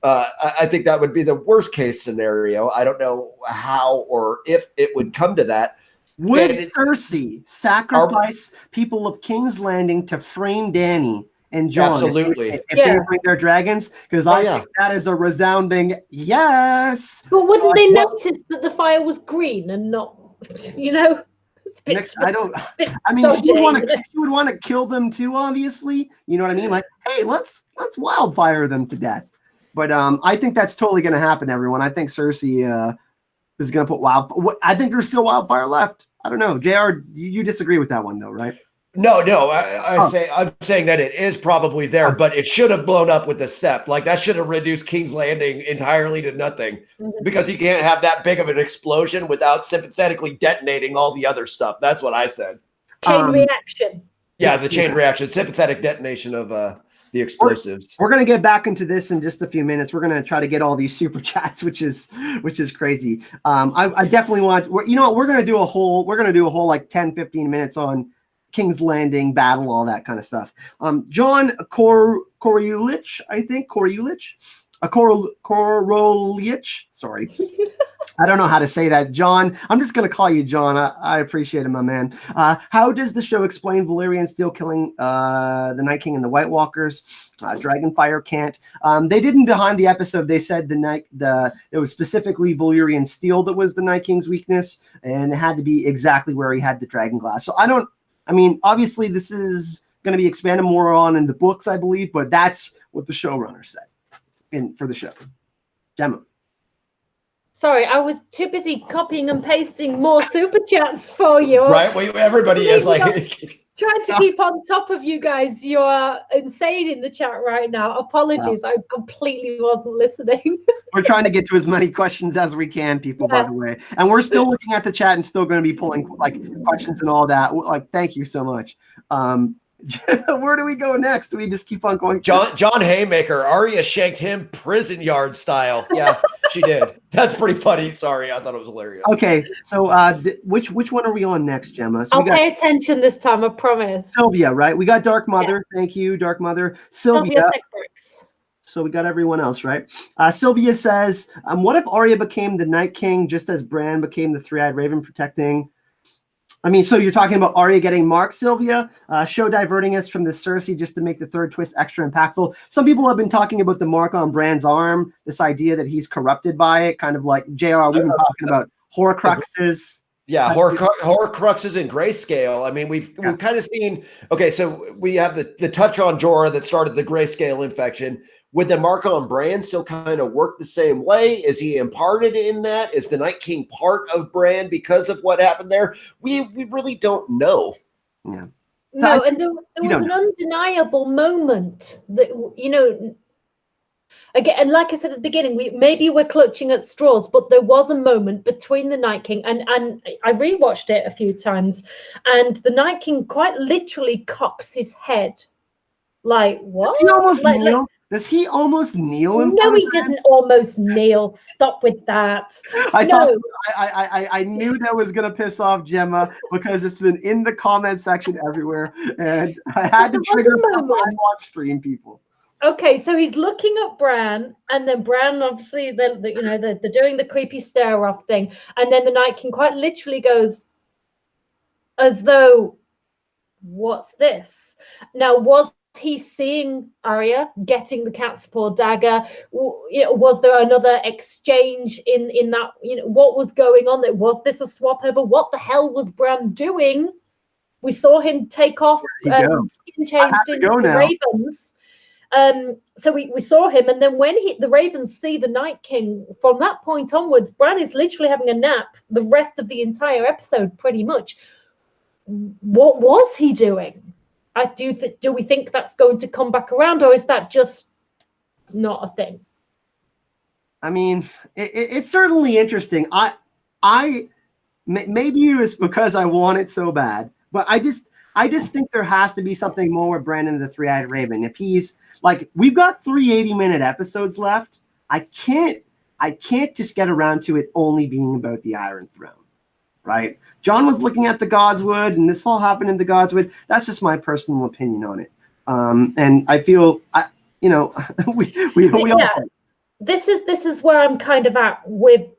I think that would be the worst case scenario. I don't know how or if it would come to that. Would Cersei sacrifice people of King's Landing to frame Dany and Jon? Absolutely. If they bring their dragons? Because I think that is a resounding yes. But wouldn't they notice that the fire was green and not, you know? I mean, she would want to kill them too, obviously. You know what I mean? Like, hey, let's wildfire them to death. But I think that's totally going to happen, everyone. I think Cersei is going to put wildfire. I think there's still wildfire left. I don't know. JR, you disagree with that one, though, right? No. I'm saying that it is probably there, but it should have blown up with the Sept. Like, that should have reduced King's Landing entirely to nothing, because you can't have that big of an explosion without sympathetically detonating all the other stuff. That's what I said. Chain reaction. Yeah, the chain reaction, sympathetic detonation of the explosives. We're going to get back into this in just a few minutes. We're going to try to get all these super chats, which is crazy. I definitely want, you know what, we're going to do a whole like 10, 15 minutes on King's Landing battle, all that kind of stuff. John Korulich, I think, Korulich, sorry. I don't know how to say that, John. I'm just going to call you John. I appreciate it, my man. How does the show explain Valyrian steel killing the Night King and the White Walkers? Dragonfire can't. They didn't behind the episode. They said it was specifically Valyrian steel that was the Night King's weakness, and it had to be exactly where he had the dragon glass. So I mean, obviously this is going to be expanded more on in the books, I believe, but that's what the showrunner said for the show. Gemma. Sorry, I was too busy copying and pasting more super chats for you. Right? Well, everybody is like trying to keep on top of you guys. You are insane in the chat right now. Apologies, I completely wasn't listening. We're trying to get to as many questions as we can, people, by the way. And we're still looking at the chat and still going to be pulling like questions and all that. Like, thank you so much. Where do we go next? Do we just keep on going? John Haymaker, Arya shanked him prison yard style. Yeah, she did. That's pretty funny. Sorry, I thought it was hilarious. Okay, so which one are we on next, Gemma? So I'll pay attention this time, I promise. Sylvia, right? We got Dark Mother. Yeah. Thank you, Dark Mother. Sylvia. So we got everyone else, right? Sylvia says, what if Arya became the Night King just as Bran became the Three-Eyed Raven protecting? I mean, so you're talking about Arya getting marked, Sylvia, show diverting us from the Cersei just to make the third twist extra impactful. Some people have been talking about the mark on Bran's arm, this idea that he's corrupted by it, kind of like JR, we've been talking about Horcruxes. Yeah, Horcruxes in grayscale. I mean, we've kind of seen, okay, so we have the touch on Jorah that started the grayscale infection. Would the mark on Bran still kind of work the same way? Is he imparted in that? Is the Night King part of Bran because of what happened there? We really don't know. Yeah. No, and there was an undeniable moment that, you know, again, and like I said at the beginning, we're clutching at straws, but there was a moment between the Night King and I rewatched it a few times, and the Night King quite literally cocks his head. Like, what? Does he almost kneel? Does he almost kneel in No, front he of Bran? didn't almost kneel. Stop with that. I No. saw. I knew that was gonna piss off Gemma because it's been in the comment section everywhere, and I had to There was trigger a my moment. watch stream people. Okay, so he's looking at Bran, and then Bran, obviously, they're doing the creepy stare off thing, and then the Night King quite literally goes, as though, what's this? Now, was he seeing Arya getting the cat's paw dagger? Was there another exchange in that? What was going on? Was this a swap over? What the hell was Bran doing? We saw him take off, skin changed into the Ravens. So we saw him, and then when the Ravens see the Night King, from that point onwards, Bran is literally having a nap the rest of the entire episode, pretty much. What was he doing? Do we think that's going to come back around, or is that just not a thing? I mean, it's certainly interesting. Maybe it was because I want it so bad, but I just think there has to be something more with Brandon the Three-Eyed Raven. If he's like, we've got 3 80-minute episodes left, I can't just get around to it only being about the Iron Throne, right? John was looking at the Godswood, and this all happened in the Godswood. That's just my personal opinion on it, and I feel we all. This is where I'm kind of at with.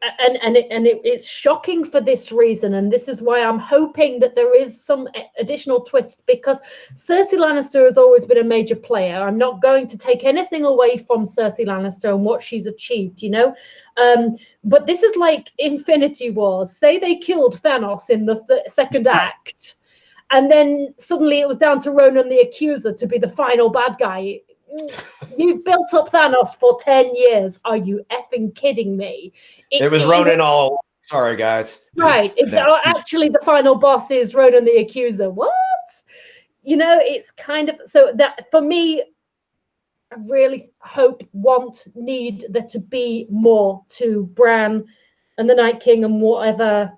It's shocking for this reason, and this is why I'm hoping that there is some additional twist, because Cersei Lannister has always been a major player. I'm not going to take anything away from Cersei Lannister and what she's achieved, but this is like Infinity Wars. Say they killed Thanos in the second act, and then suddenly it was down to Ronan the Accuser to be the final bad guy. You've built up Thanos for 10 years. Are you effing kidding me? It was Ronan all. Sorry, guys. Right. Actually, the final boss is Ronan the Accuser. What? It's kind of, so that for me, I really need there to be more to Bran and the Night King and whatever.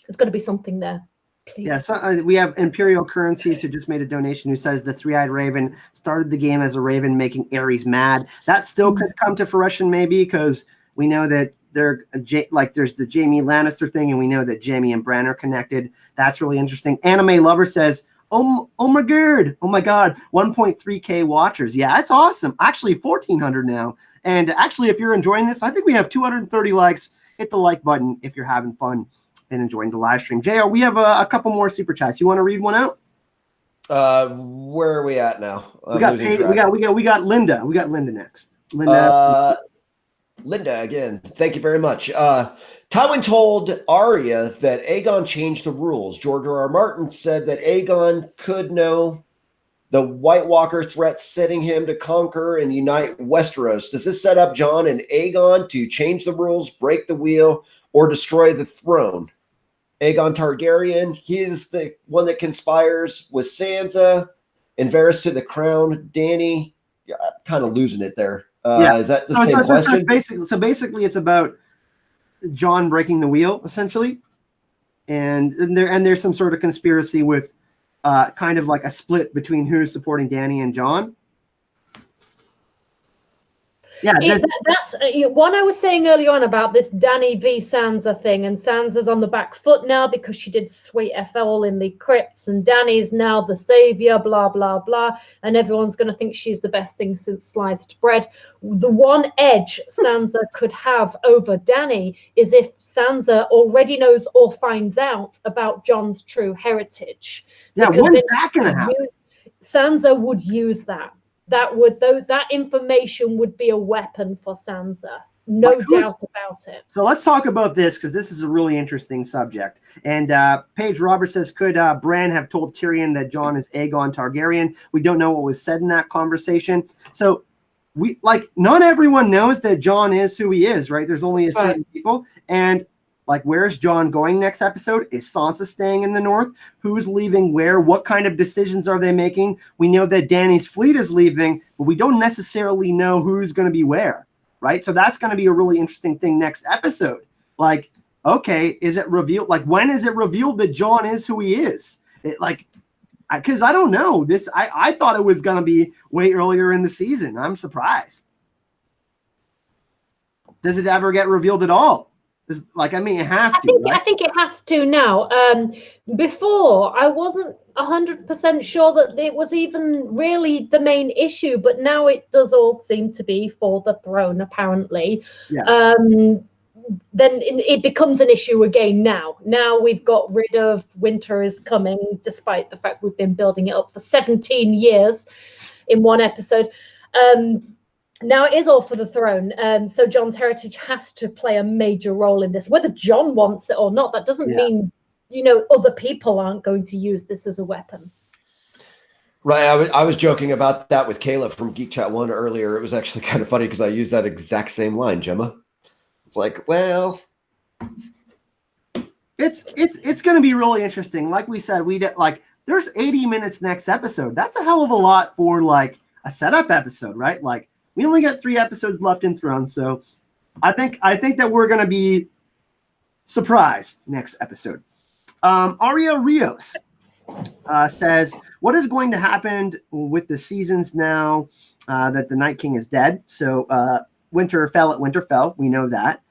There's got to be something there. Please. Yeah, so, we have Imperial Currencies who just made a donation who says the Three-Eyed Raven started the game as a raven making Aerys mad. That still could come to fruition maybe, because we know that there's the Jaime Lannister thing, and we know that Jaime and Bran are connected. That's really interesting. Anime Lover says, oh my god, 1.3K watchers. Yeah, that's awesome. Actually, 1,400 now. And actually, if you're enjoying this, I think we have 230 likes. Hit the like button if you're having fun and enjoying the live stream. JR, we have a couple more super chats. You want to read one out? Where are we at now? We got Linda. We got Linda next. Linda again. Thank you very much. Tywin told Arya that Aegon changed the rules. George R.R. Martin said that Aegon could know the White Walker threat, setting him to conquer and unite Westeros. Does this set up Jon and Aegon to change the rules, break the wheel, or destroy the throne? Aegon Targaryen, he is the one that conspires with Sansa and Varys to the crown. Dany, I'm kind of losing it there. Is that the same question? Basically, it's about Jon breaking the wheel, essentially, and there's some sort of conspiracy with kind of like a split between who's supporting Dany and Jon. Yeah, that's what I was saying earlier on about this Dany v Sansa thing, and Sansa's on the back foot now because she did sweet FL in the crypts, and Dany's now the savior, blah blah blah, and everyone's going to think she's the best thing since sliced bread. The one edge Sansa could have over Dany is if Sansa already knows or finds out about Jon's true heritage. Yeah, when's that going to happen? Sansa would use that. That information would be a weapon for Sansa. No doubt about it. So let's talk about this, because this is a really interesting subject. And Paige Roberts says, could Bran have told Tyrion that Jon is Aegon Targaryen? We don't know what was said in that conversation. So not everyone knows that Jon is who he is, right? There's only a certain people. And where's Jon going next episode? Is Sansa staying in the north? Who's leaving where? What kind of decisions are they making? We know that Dany's fleet is leaving, but we don't necessarily know who's going to be where, right? So that's going to be a really interesting thing next episode. Okay, is it revealed? When is it revealed that Jon is who he is? because I don't know this. I thought it was going to be way earlier in the season. I'm surprised. Does it ever get revealed at all? It has to. Right? I think it has to now. Before, I wasn't 100% sure that it was even really the main issue, but now it does all seem to be for the throne, apparently. Yeah. Then it becomes an issue again now. Now we've got rid of Winter is Coming, despite the fact we've been building it up for 17 years in one episode. Now it is all for the throne. So Jon's heritage has to play a major role in this. Whether Jon wants it or not, that doesn't mean, other people aren't going to use this as a weapon. Right. I was joking about that with Kayla from Geek Chat 1 earlier. It was actually kind of funny because I used that exact same line, Gemma. It's like, well, it's going to be really interesting. Like we said, there's 80 minutes next episode. That's a hell of a lot for like a setup episode, right? Like we only got 3 episodes left in Thrones, so I think that we're going to be surprised next episode. Aria Rios says, "What is going to happen with the seasons now that the Night King is dead?" So winter fell at Winterfell. We know that.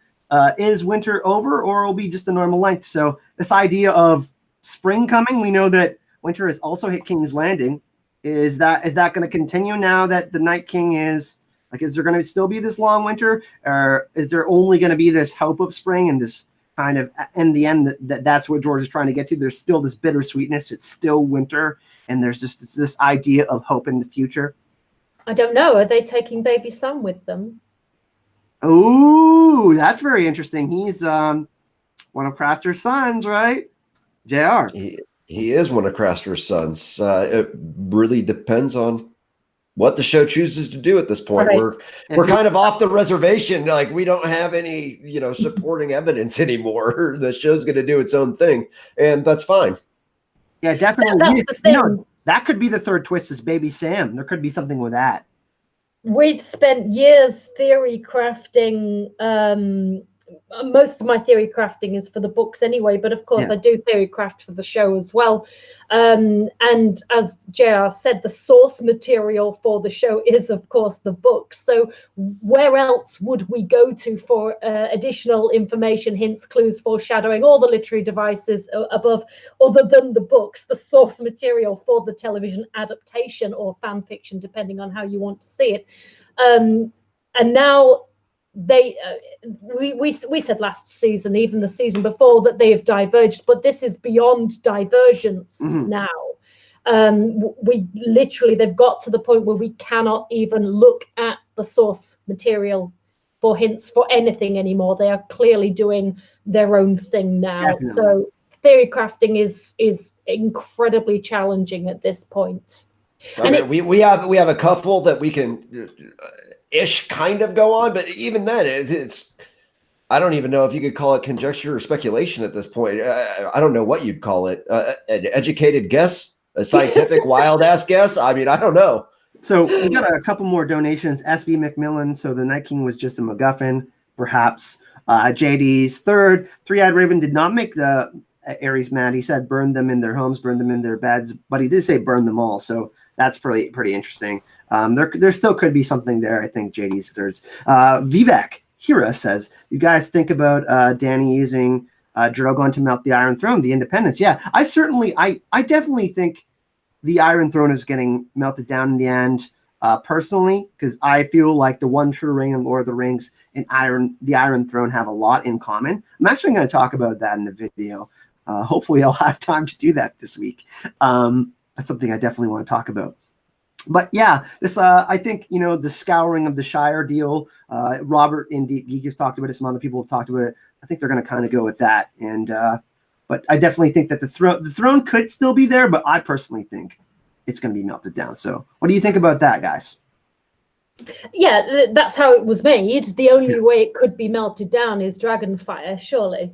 Is winter over, or will be just a normal length? So this idea of spring coming, we know that winter has also hit King's Landing. Is that going to continue now that the Night King is like? Is there going to still be this long winter, or is there only going to be this hope of spring and this kind of in the end that's what George is trying to get to? There's still this bittersweetness. It's still winter, and there's just this idea of hope in the future. I don't know. Are they taking baby Sam with them? Oh, that's very interesting. He's one of Craster's sons, right? JR. He is one of Craster's sons. It really depends on what the show chooses to do at this point. Right. We're kind of off the reservation. Like we don't have any, supporting evidence anymore. The show's going to do its own thing, and that's fine. Yeah, definitely. That could be the third twist is baby Sam. There could be something with that. We've spent years theory crafting. Most of my theory crafting is for the books anyway, but of course I do theory craft for the show as well. And as JR said, the source material for the show is, of course, the books. So where else would we go to for additional information, hints, clues, foreshadowing, all the literary devices above, other than the books, the source material for the television adaptation or fan fiction, depending on how you want to see it. And now we said last season, even the season before, that they have diverged, but this is beyond divergence now. They've got to the point where we cannot even look at the source material for hints for anything anymore. They are clearly doing their own thing now. Definitely. So theory crafting is incredibly challenging at this point. We have a couple that we can ish kind of go on, but even then it's I don't even know if you could call it conjecture or speculation at this point. I don't know what you'd call it. An educated guess, a scientific wild ass guess. I mean, I don't know. So we got a couple more donations. SB McMillan. So the Night King was just a MacGuffin, perhaps. JD's third. Three-Eyed Raven did not make the Aries mad. He said burn them in their homes, burn them in their beds, but he did say burn them all. So that's pretty interesting. There still could be something there. I think JD's thirds. Vivek Hira says, you guys think about Dany using Drogon to melt the Iron Throne, the Independence. Yeah, I definitely think the Iron Throne is getting melted down in the end, personally, because I feel like the One True Ring and Lord of the Rings and the Iron Throne have a lot in common. I'm actually going to talk about that in the video. Hopefully I'll have time to do that this week. That's something I definitely want to talk about. But yeah, this I think, the scouring of the Shire deal, Robert in Deep Geek has talked about it. Some other people have talked about it. I think they're going to kind of go with that. And but I definitely think that the throne could still be there, but I personally think it's going to be melted down. So what do you think about that, guys? Yeah, that's how it was made. The only way it could be melted down is Dragonfire, surely.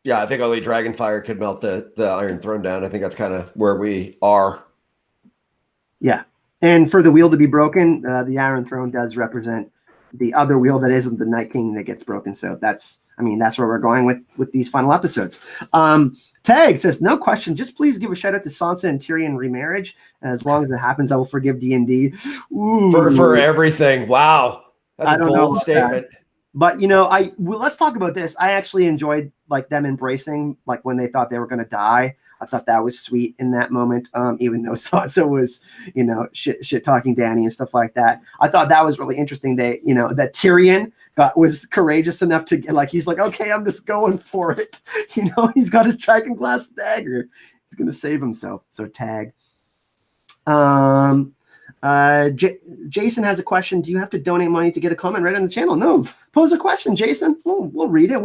Yeah, I think only Dragonfire could melt the Iron Throne down. I think that's kind of where we are. Yeah, and for the wheel to be broken, the Iron Throne does represent the other wheel that isn't the Night King that gets broken. So that's where we're going with these final episodes. Tag says, no question, just please give a shout out to Sansa and Tyrion remarriage. As long as it happens, I will forgive D&D. For everything. Wow. That's a bold statement. That. But let's talk about this. I actually enjoyed like them embracing like when they thought they were going to die. I thought that was sweet in that moment. Even though Sansa was, shit talking Dany and stuff like that. I thought that was really interesting. That Tyrion was courageous enough to get he's like, okay, I'm just going for it. He's got his dragon glass dagger. He's gonna save himself. So tag. Jason has a question. Do you have to donate money to get a comment right on the channel? No, pose a question, Jason. We'll read it.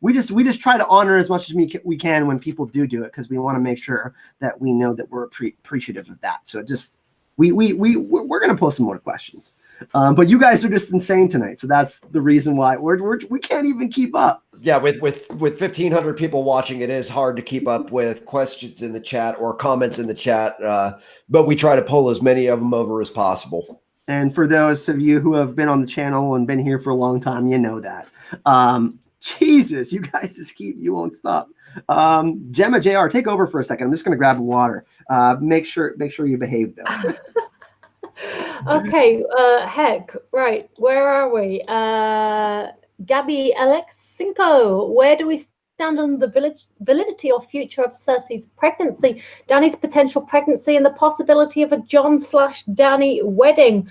We just try to honor as much as we can when people do it, because we want to make sure that we know that we're appreciative of that. So just we're gonna post some more questions. But you guys are just insane tonight, so that's the reason why we can't even keep up. Yeah, with 1,500 people watching, it is hard to keep up with questions in the chat or comments in the chat. But we try to pull as many of them over as possible. And for those of you who have been on the channel and been here for a long time, you know that. Jesus, you guys you won't stop. Gemma JR, take over for a second. I'm just going to grab water. Make sure you behave though. Okay, heck, right, where are we? Gabby Alexinko, where do we stand on the validity or future of Cersei's pregnancy, Dany's potential pregnancy, and the possibility of a Jon/Dany wedding?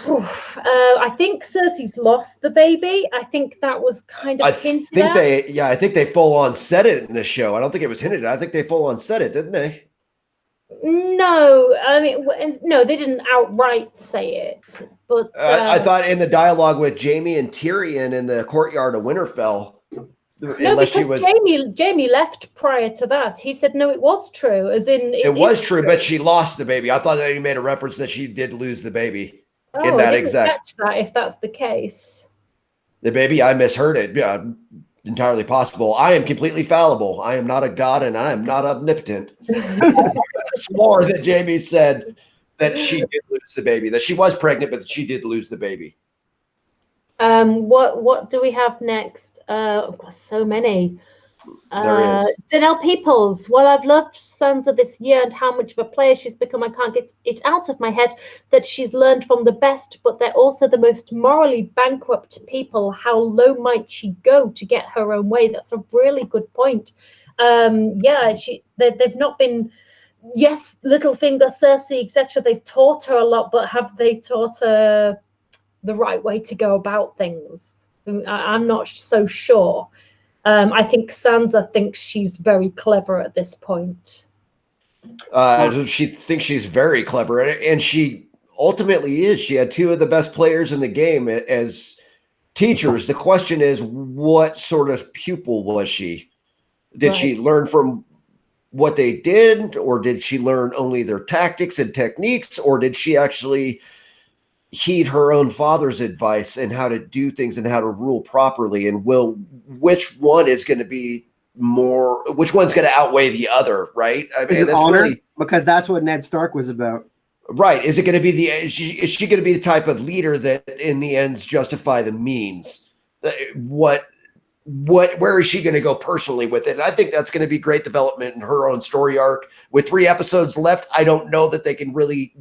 I think Cersei's lost the baby. I think that was kind of hinted at. I think they full on said it in this show. I don't think it was hinted at. I think they full on said it, didn't they? No, I mean, no, they didn't outright say it. But I thought in the dialogue with Jaime and Tyrion in the courtyard of Winterfell, Jaime left prior to that. He said no, it was true, as in it was true, but she lost the baby. I thought that he made a reference that she did lose the baby. Oh, in that I didn't catch that, if that's the case. The baby, I misheard it. Yeah, entirely possible. I am completely fallible. I am not a god, and I am not omnipotent. I swore that Jaime said that she did lose the baby, that she was pregnant, but that she did lose the baby. What do we have next? I've got so many. Danelle Peoples. Well, I've loved Sansa this year and how much of a player she's become. I can't get it out of my head that she's learned from the best, but they're also the most morally bankrupt people. How low might she go to get her own way? That's a really good point. They've not been. Yes, Littlefinger, Cersei, etc. They've taught her a lot, but have they taught her the right way to go about things? I'm not so sure. I think Sansa thinks she's very clever at this point. She thinks she's very clever, and she ultimately is. She had two of the best players in the game as teachers. The question is, what sort of pupil was she? Did she learn from what they did, or did she learn only their tactics and techniques, or did she actually heed her own father's advice and how to do things and how to rule properly? And which one is going to be more, which one's going to outweigh the other, right? I mean, is it honor? Because that's what Ned Stark was about. Right. Is it going to be is she going to be the type of leader that in the ends justify the means? Where is she going to go personally with it? And I think that's going to be great development in her own story arc. With 3 episodes left, I don't know that they can really,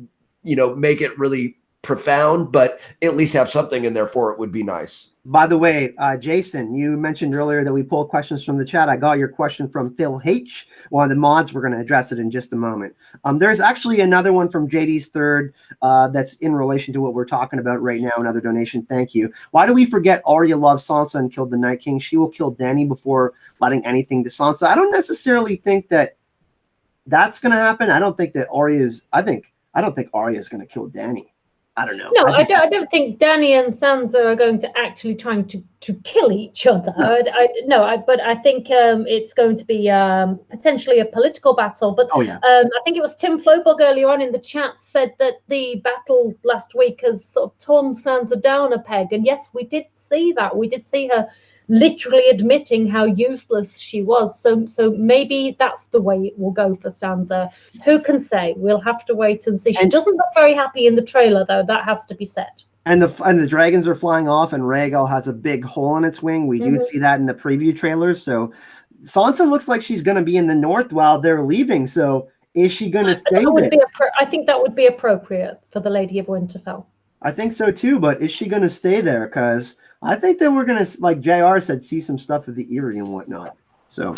make it really profound, but at least have something in there for it would be nice. By the way, Jason, you mentioned earlier that we pull questions from the chat. I got your question from Phil H, one of the mods. We're going to address it in just a moment. There's actually another one from JD's Third that's in relation to what we're talking about right now. Another donation. Thank you. Why do we forget Arya loves Sansa and killed the Night King? She will kill Dany before letting anything to Sansa. I don't necessarily think that that's going to happen. I don't think that I don't think Arya is going to kill Dany. I don't know. No, I don't think Dany and Sansa are going to actually trying to kill each other. No. But I think it's going to be potentially a political battle. But I think it was Tim Flowbug earlier on in the chat said that the battle last week has sort of torn Sansa down a peg. And yes, we did see that. We did see her literally admitting how useless she was. So maybe that's the way it will go for Sansa. Who can say? We'll have to wait and see. She doesn't look very happy in the trailer, though. That has to be said. And the dragons are flying off, and Rhaegal has a big hole in its wing. We do see that in the preview trailers. So Sansa looks like she's going to be in the north while they're leaving. So is she going to stay there? I think that would be appropriate for the Lady of Winterfell. I think so too, but is she going to stay there? Because I think that we're going to, like JR said, see some stuff of the Eyrie and whatnot. So,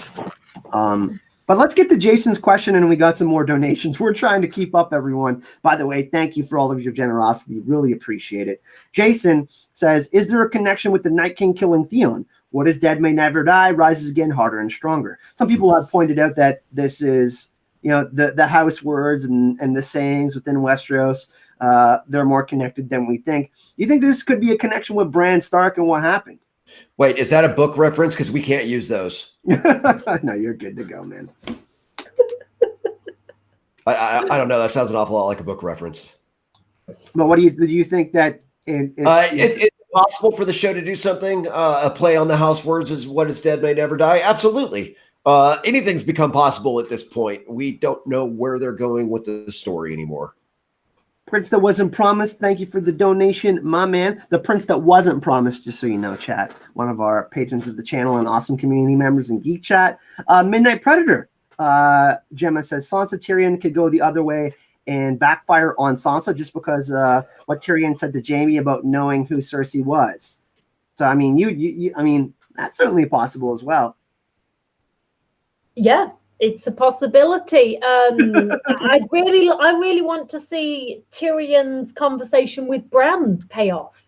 but let's get to Jason's question, and we got some more donations. We're trying to keep up, everyone. By the way, thank you for all of your generosity. Really appreciate it. Jason says, is there a connection with the Night King killing Theon? What is dead may never die, rises again harder and stronger. Some people have pointed out that this is, the house words and the sayings within Westeros. They're more connected than we think. You think this could be a connection with Bran Stark and what happened? Wait, is that a book reference? Because we can't use those. No, you're good to go, man. I don't know. That sounds an awful lot like a book reference. But what do you think that it's possible for the show to do something? A play on the house words is what is dead may never die. Absolutely. Anything's become possible at this point. We don't know where they're going with the story anymore. Prince that wasn't promised. Thank you for the donation, my man. The Prince that wasn't promised, just so you know, chat. One of our patrons of the channel and awesome community members in Geek Chat. Midnight Predator. Gemma says Sansa Tyrion could go the other way and backfire on Sansa just because what Tyrion said to Jaime about knowing who Cersei was. So I mean, I mean, that's certainly possible as well. Yeah, it's a possibility. I really want to see Tyrion's conversation with Bran pay off.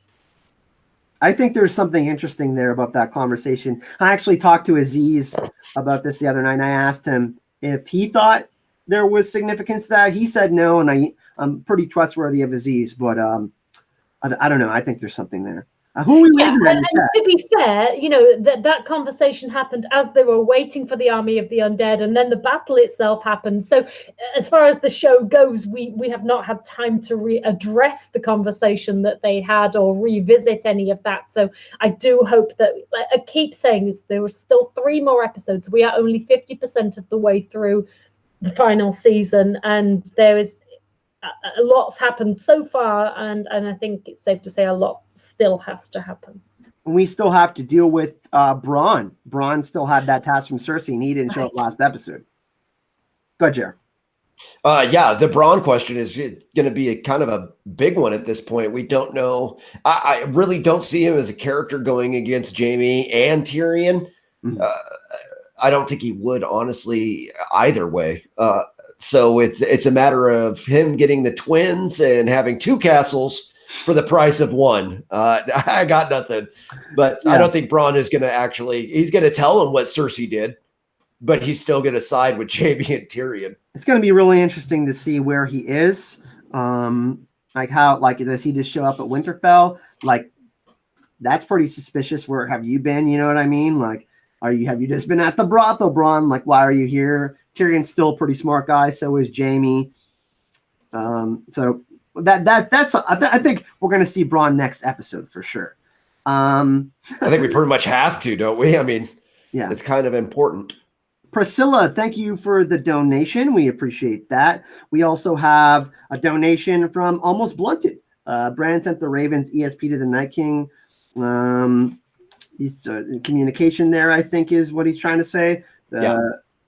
I think there's something interesting there about that conversation. I actually talked to Aziz about this the other night, and I asked him if he thought there was significance to that. He said no, and I'm pretty trustworthy of Aziz, but I don't know. I think there's something there. Who are we waiting and to be fair, that conversation happened as they were waiting for the army of the undead, and then the battle itself happened. So as far as the show goes, we have not had time to readdress the conversation that they had or revisit any of that. So I do hope that, I keep saying this, there were still 3 more episodes. We are only 50% of the way through the final season, and there is a lot's happened so far, and I think it's safe to say a lot still has to happen. We still have to deal with Bronn. Bronn still had that task from Cersei, and he didn't show up last episode. Go ahead, Jer. Yeah, the Bronn question is going to be a kind of a big one at this point. We don't know. I really don't see him as a character going against Jaime and Tyrion. Mm-hmm. I don't think he would, honestly, either way. So it's a matter of him getting the twins and having 2 castles for the price of 1. I got nothing, but yeah. I don't think Bronn is going to he's going to tell him what Cersei did, but he's still going to side with Jaime and Tyrion. It's going to be really interesting to see where he is. Does he just show up at Winterfell? Like, that's pretty suspicious. Where have you been? You know what I mean? Like, have you just been at the brothel, Bronn? Like, why are you here? Tyrion's still a pretty smart guy. So is Jaime. So that's I think we're going to see Bronn next episode for sure. I think we pretty much have to, don't we? I mean, yeah, it's kind of important. Priscilla, thank you for the donation. We appreciate that. We also have a donation from Almost Blunted. Bran sent the Ravens ESP to the Night King. He's in communication there, I think, is what he's trying to say.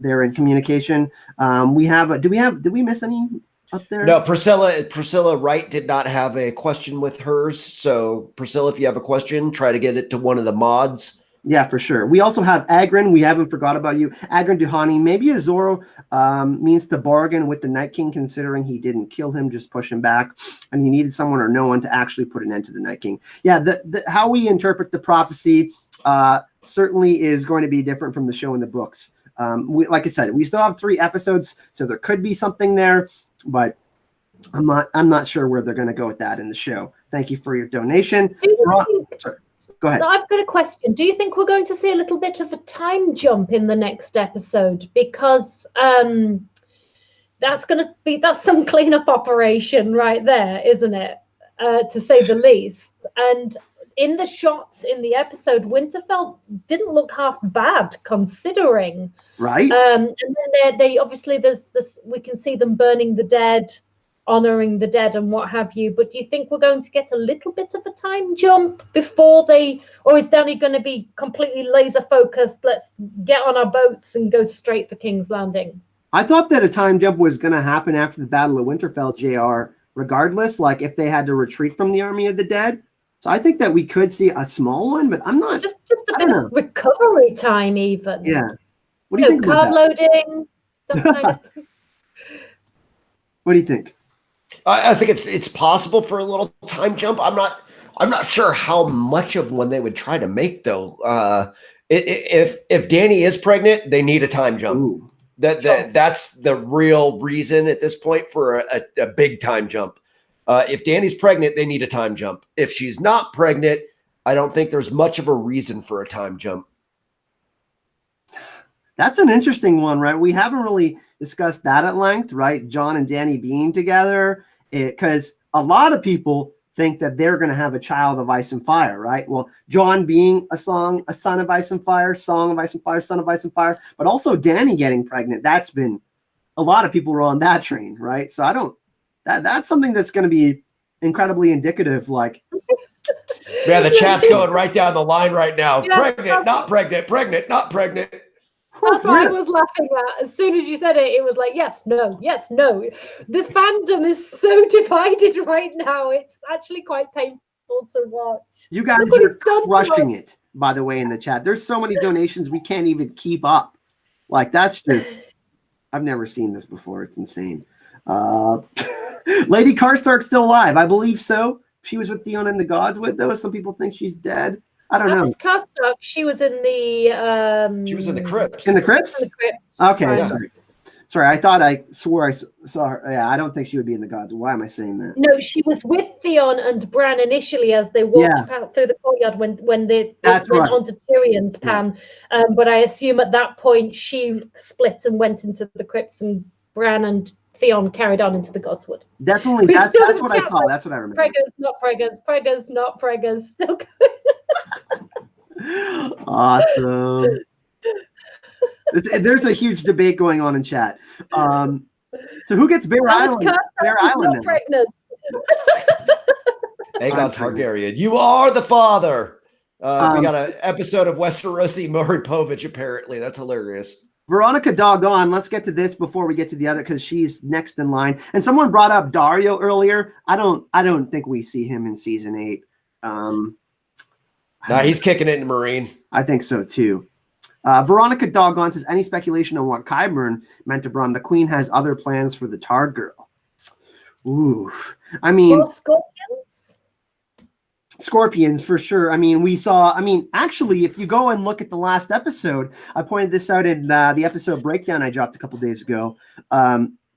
They're in communication. Did we miss any up there? No, Priscilla Wright did not have a question with hers. So Priscilla, if you have a question, try to get it to one of the mods. Yeah, for sure. We also have Agrin. We haven't forgot about you. Agrin Duhani. Maybe Azor means to bargain with the Night King, considering he didn't kill him, just push him back. And he needed someone or no one to actually put an end to the Night King. Yeah, how we interpret the prophecy certainly is going to be different from the show and the books. Like I said, we still have 3 episodes, so there could be something there, but I'm not sure where they're going to go with that in the show. Thank you for your donation. Go ahead. So I've got a question. Do you think we're going to see a little bit of a time jump in the next episode? Because that's some cleanup operation right there, isn't it? To say the least. And in the shots in the episode, Winterfell didn't look half bad considering. Right. And then they obviously there's this. We can see them burning the dead honoring the dead and what have you. But do you think we're going to get a little bit of a time jump before they, or is Danny going to be completely laser focused? Let's get on our boats and go straight for King's Landing. I thought that a time jump was going to happen after the Battle of Winterfell, JR, regardless, like if they had to retreat from the Army of the Dead. So I think that we could see a small one, but I'm not. Just a bit of recovery time, even. Yeah. What do you think about card loading, that kind of thing. What do you think? I think it's possible for a little time jump. I'm not sure how much of one they would try to make though. If Danny is pregnant, they need a time jump. Ooh. That's the real reason at this point for a big time jump. If Danny's pregnant, they need a time jump. If she's not pregnant, I don't think there's much of a reason for a time jump. That's an interesting one, right? We haven't really discussed that at length, right? Jon and Danny being together, because a lot of people think that they're going to have a child of ice and fire, right? Well, Jon being a son of ice and fire, song of ice and fire, son of ice and fire, but also Danny getting pregnant. That's been, a lot of people were on that train, right? So that's something that's going to be incredibly indicative, like. Yeah, the chat's going right down the line right now. Yeah, pregnant, not pregnant, pregnant, not pregnant. That's why I was laughing at. As soon as you said it, it was like, yes, no, yes, no. The fandom is so divided right now. It's actually quite painful to watch. You guys are crushing it, by the way, in the chat. There's so many donations we can't even keep up. Like, that's just, I've never seen this before. It's insane. Lady Karstark's still alive. I believe so. She was with Theon and the Godswood, though. Some people think she's dead. I don't know. Karstark, she was in the she was in the crypts. In the crypts? In the crypts. Okay, yeah. Sorry. I swore I saw her. Yeah, I don't think she would be in the Gods. Why am I saying that? No, she was with Theon and Bran initially as they walked through the courtyard when they went onto Tyrion's pan. Yeah. But I assume at that point she split and went into the crypts, and Bran and Theon carried on into the Godswood. Definitely, that's what I saw. That's what I remember. Preggers, not preggers. Preggers, not preggers. Still going. Awesome. There's a huge debate going on in chat. So who gets Bear Island? Bear Island. Pregnant. Aegon Targaryen, you are the father. We got an episode of Westerosi Maury Povich. Apparently, that's hilarious. Veronica Doggone, let's get to this before we get to the other, because she's next in line. And someone brought up Dario earlier. I don't think we see him in season 8. No, he's kicking it in Marine. I think so too. Veronica Doggone says, any speculation on what Qyburn meant to Bronn? The Queen has other plans for the Tard girl. Ooh, I mean, Scorpions for sure. I mean, actually, if you go and look at the last episode, I pointed this out in the episode breakdown I dropped a couple days ago.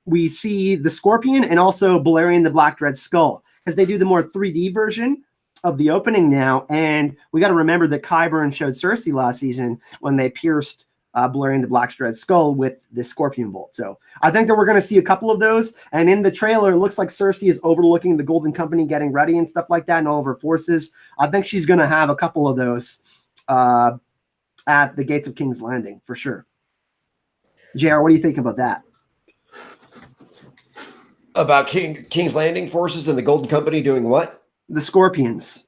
We see the Scorpion and also Balerion the Black Dread Skull, because they do the more 3D version of the opening now. And we got to remember that Qyburn showed Cersei last season when they pierced Balerion the Black Dread Skull with the Scorpion Bolt. So I think that we're going to see a couple of those. And in the trailer, it looks like Cersei is overlooking the Golden Company getting ready and stuff like that, and all of her forces. I think she's going to have a couple of those at the gates of King's Landing for sure. JR, what do you think about that? About King's Landing forces and the Golden Company doing what? The Scorpions.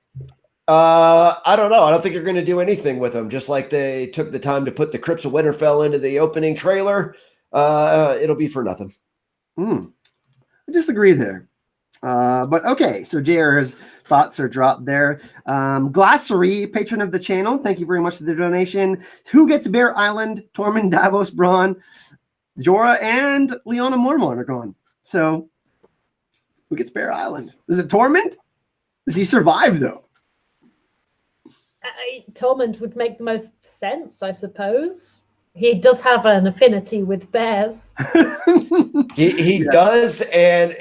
I don't know. I don't think they're going to do anything with them. Just like they took the time to put the Crypts of Winterfell into the opening trailer. It'll be for nothing. I disagree there. But okay, so JR's thoughts are dropped there. Glassery, patron of the channel, thank you very much for the donation. Who gets Bear Island? Tormund, Davos, Bronn, Jorah, and Lyanna Mormont are gone. So who gets Bear Island? Is it Tormund? Does he survive though? Tormund would make the most sense, I suppose. He does have an affinity with bears. he does, and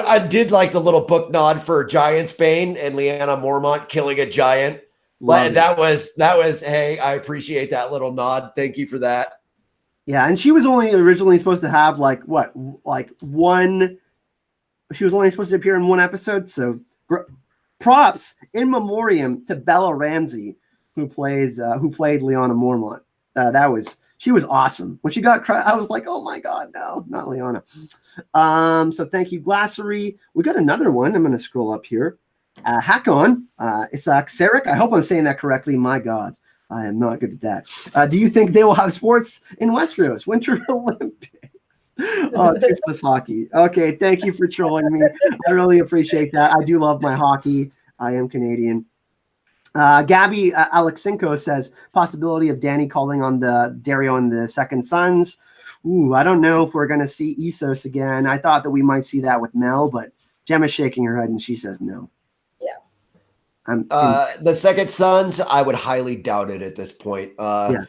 I did like the little book nod for Giant's Bane and Lyanna Mormont killing a giant. That was hey, I appreciate that little nod. Thank you for that. Yeah, and she was only originally supposed to have one. She was only supposed to appear in one episode, so. Props in memoriam to Bella Ramsey, who played Lyanna Mormont. She was awesome. When she got I was like, oh my God, no, not Leona. So thank you, Glassery. We got another one. I'm going to scroll up here. Hakon, it's Xeric. I hope I'm saying that correctly. My God, I am not good at that. Do you think they will have sports in Westeros? Winter Olympics? Oh, toothless hockey. Okay, thank you for trolling me. I really appreciate that. I do love my hockey. I am Canadian. Gabby Alexinko says possibility of Danny calling on the Dario and the Second Sons. Ooh, I don't know if we're going to see Essos again. I thought that we might see that with Mel, but Gemma's shaking her head and she says no. Yeah. The Second Sons, I would highly doubt it at this point. Yeah.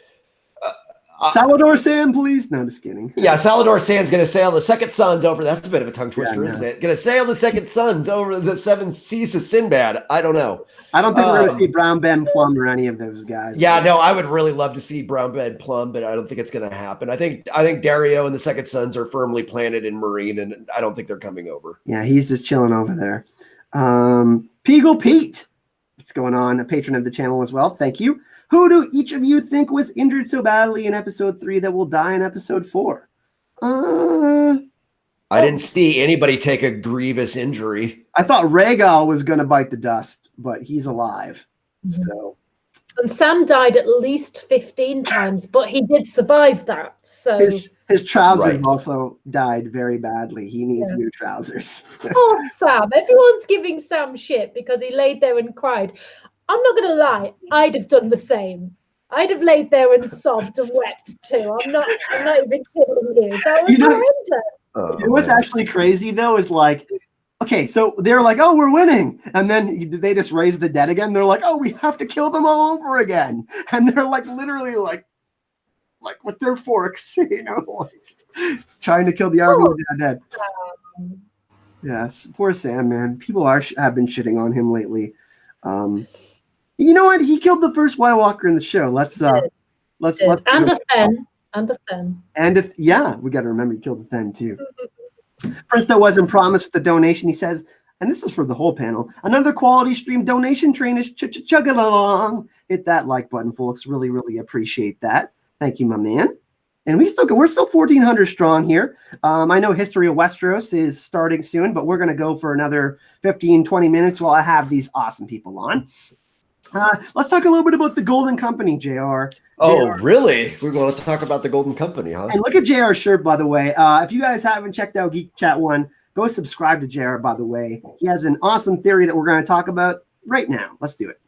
Salvador Sam, please. No, just kidding. Yeah, Salvador Sam's going to sail the Second Sons over. That's a bit of a tongue twister, isn't it? Going to sail the Second Sons over the Seven Seas of Sinbad. I don't know. I don't think we're going to see Brown Ben Plum or any of those guys. Yeah, no, I would really love to see Brown Ben Plum, but I don't think it's going to happen. I think Dario and the Second Sons are firmly planted in Marine, and I don't think they're coming over. Yeah, he's just chilling over there. Peagle Pete, what's going on? A patron of the channel as well. Thank you. Who do each of you think was injured so badly in episode 3 that will die in episode 4? I didn't see anybody take a grievous injury. I thought Rhaegal was going to bite the dust, but he's alive. So, and Sam died at least 15 times, but he did survive that. So his trousers also died very badly. He needs new trousers. Oh, Sam! Everyone's giving Sam shit because he laid there and cried. I'm not going to lie. I'd have done the same. I'd have laid there and sobbed and wept too. I'm not even kidding you. That was horrendous. What's actually crazy though is like, okay, so they're like, oh, we're winning, and then they just raise the dead again. They're like, oh, we have to kill them all over again, and they're like literally like with their forks, like trying to kill the army of the dead. Yes, poor Sam, man. People have been shitting on him lately. You know what? He killed the first White Walker in the show. Let's and a Fen. Yeah, we got to remember he killed the Fen too. Prince that wasn't promised with the donation. He says, and this is for the whole panel. Another quality stream donation train is chugging along. Hit that like button, folks. Really, really appreciate that. Thank you, my man. And we're still 1,400 strong here. I know History of Westeros is starting soon, but we're going to go for another 15, 20 minutes while I have these awesome people on. Let's talk a little bit about the Golden Company, JR. Oh, really? We're going to talk about the Golden Company, huh? And look at JR's shirt, by the way. If you guys haven't checked out Geek Chat 1, go subscribe to JR, by the way. He has an awesome theory that we're going to talk about right now. Let's do it.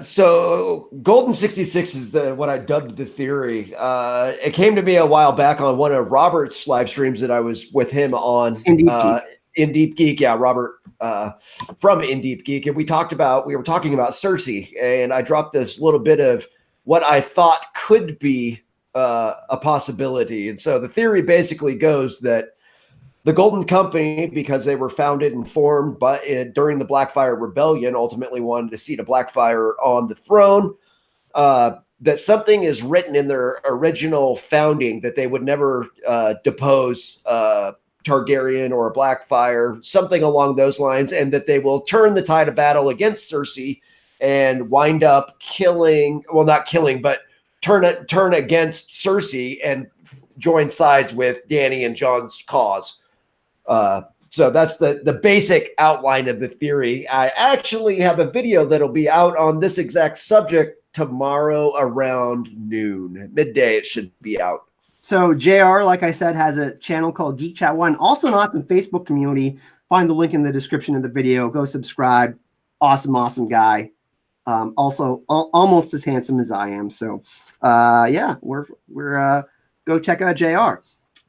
So Golden 66 is what I dubbed the theory. It came to me a while back on one of Robert's live streams that I was with him on In Deep Geek. Yeah, Robert from In Deep Geek. And we were talking about Cersei, and I dropped this little bit of what I thought could be a possibility. And so the theory basically goes that the Golden Company, because they were founded and formed during the Blackfire Rebellion, ultimately wanted to seat a Blackfire on the throne. That something is written in their original founding that they would never depose Targaryen or a Blackfire, something along those lines, and that they will turn the tide of battle against Cersei and wind up not killing, but turn against Cersei and join sides with Dany and Jon's cause. So that's the basic outline of the theory. I actually have a video that'll be out on this exact subject tomorrow around noon. Midday it should be out. So JR, like I said, has a channel called Geek Chat 1. Also an awesome Facebook community. Find the link in the description of the video. Go subscribe. Awesome guy. Also almost as handsome as I am. So yeah, we're go check out JR.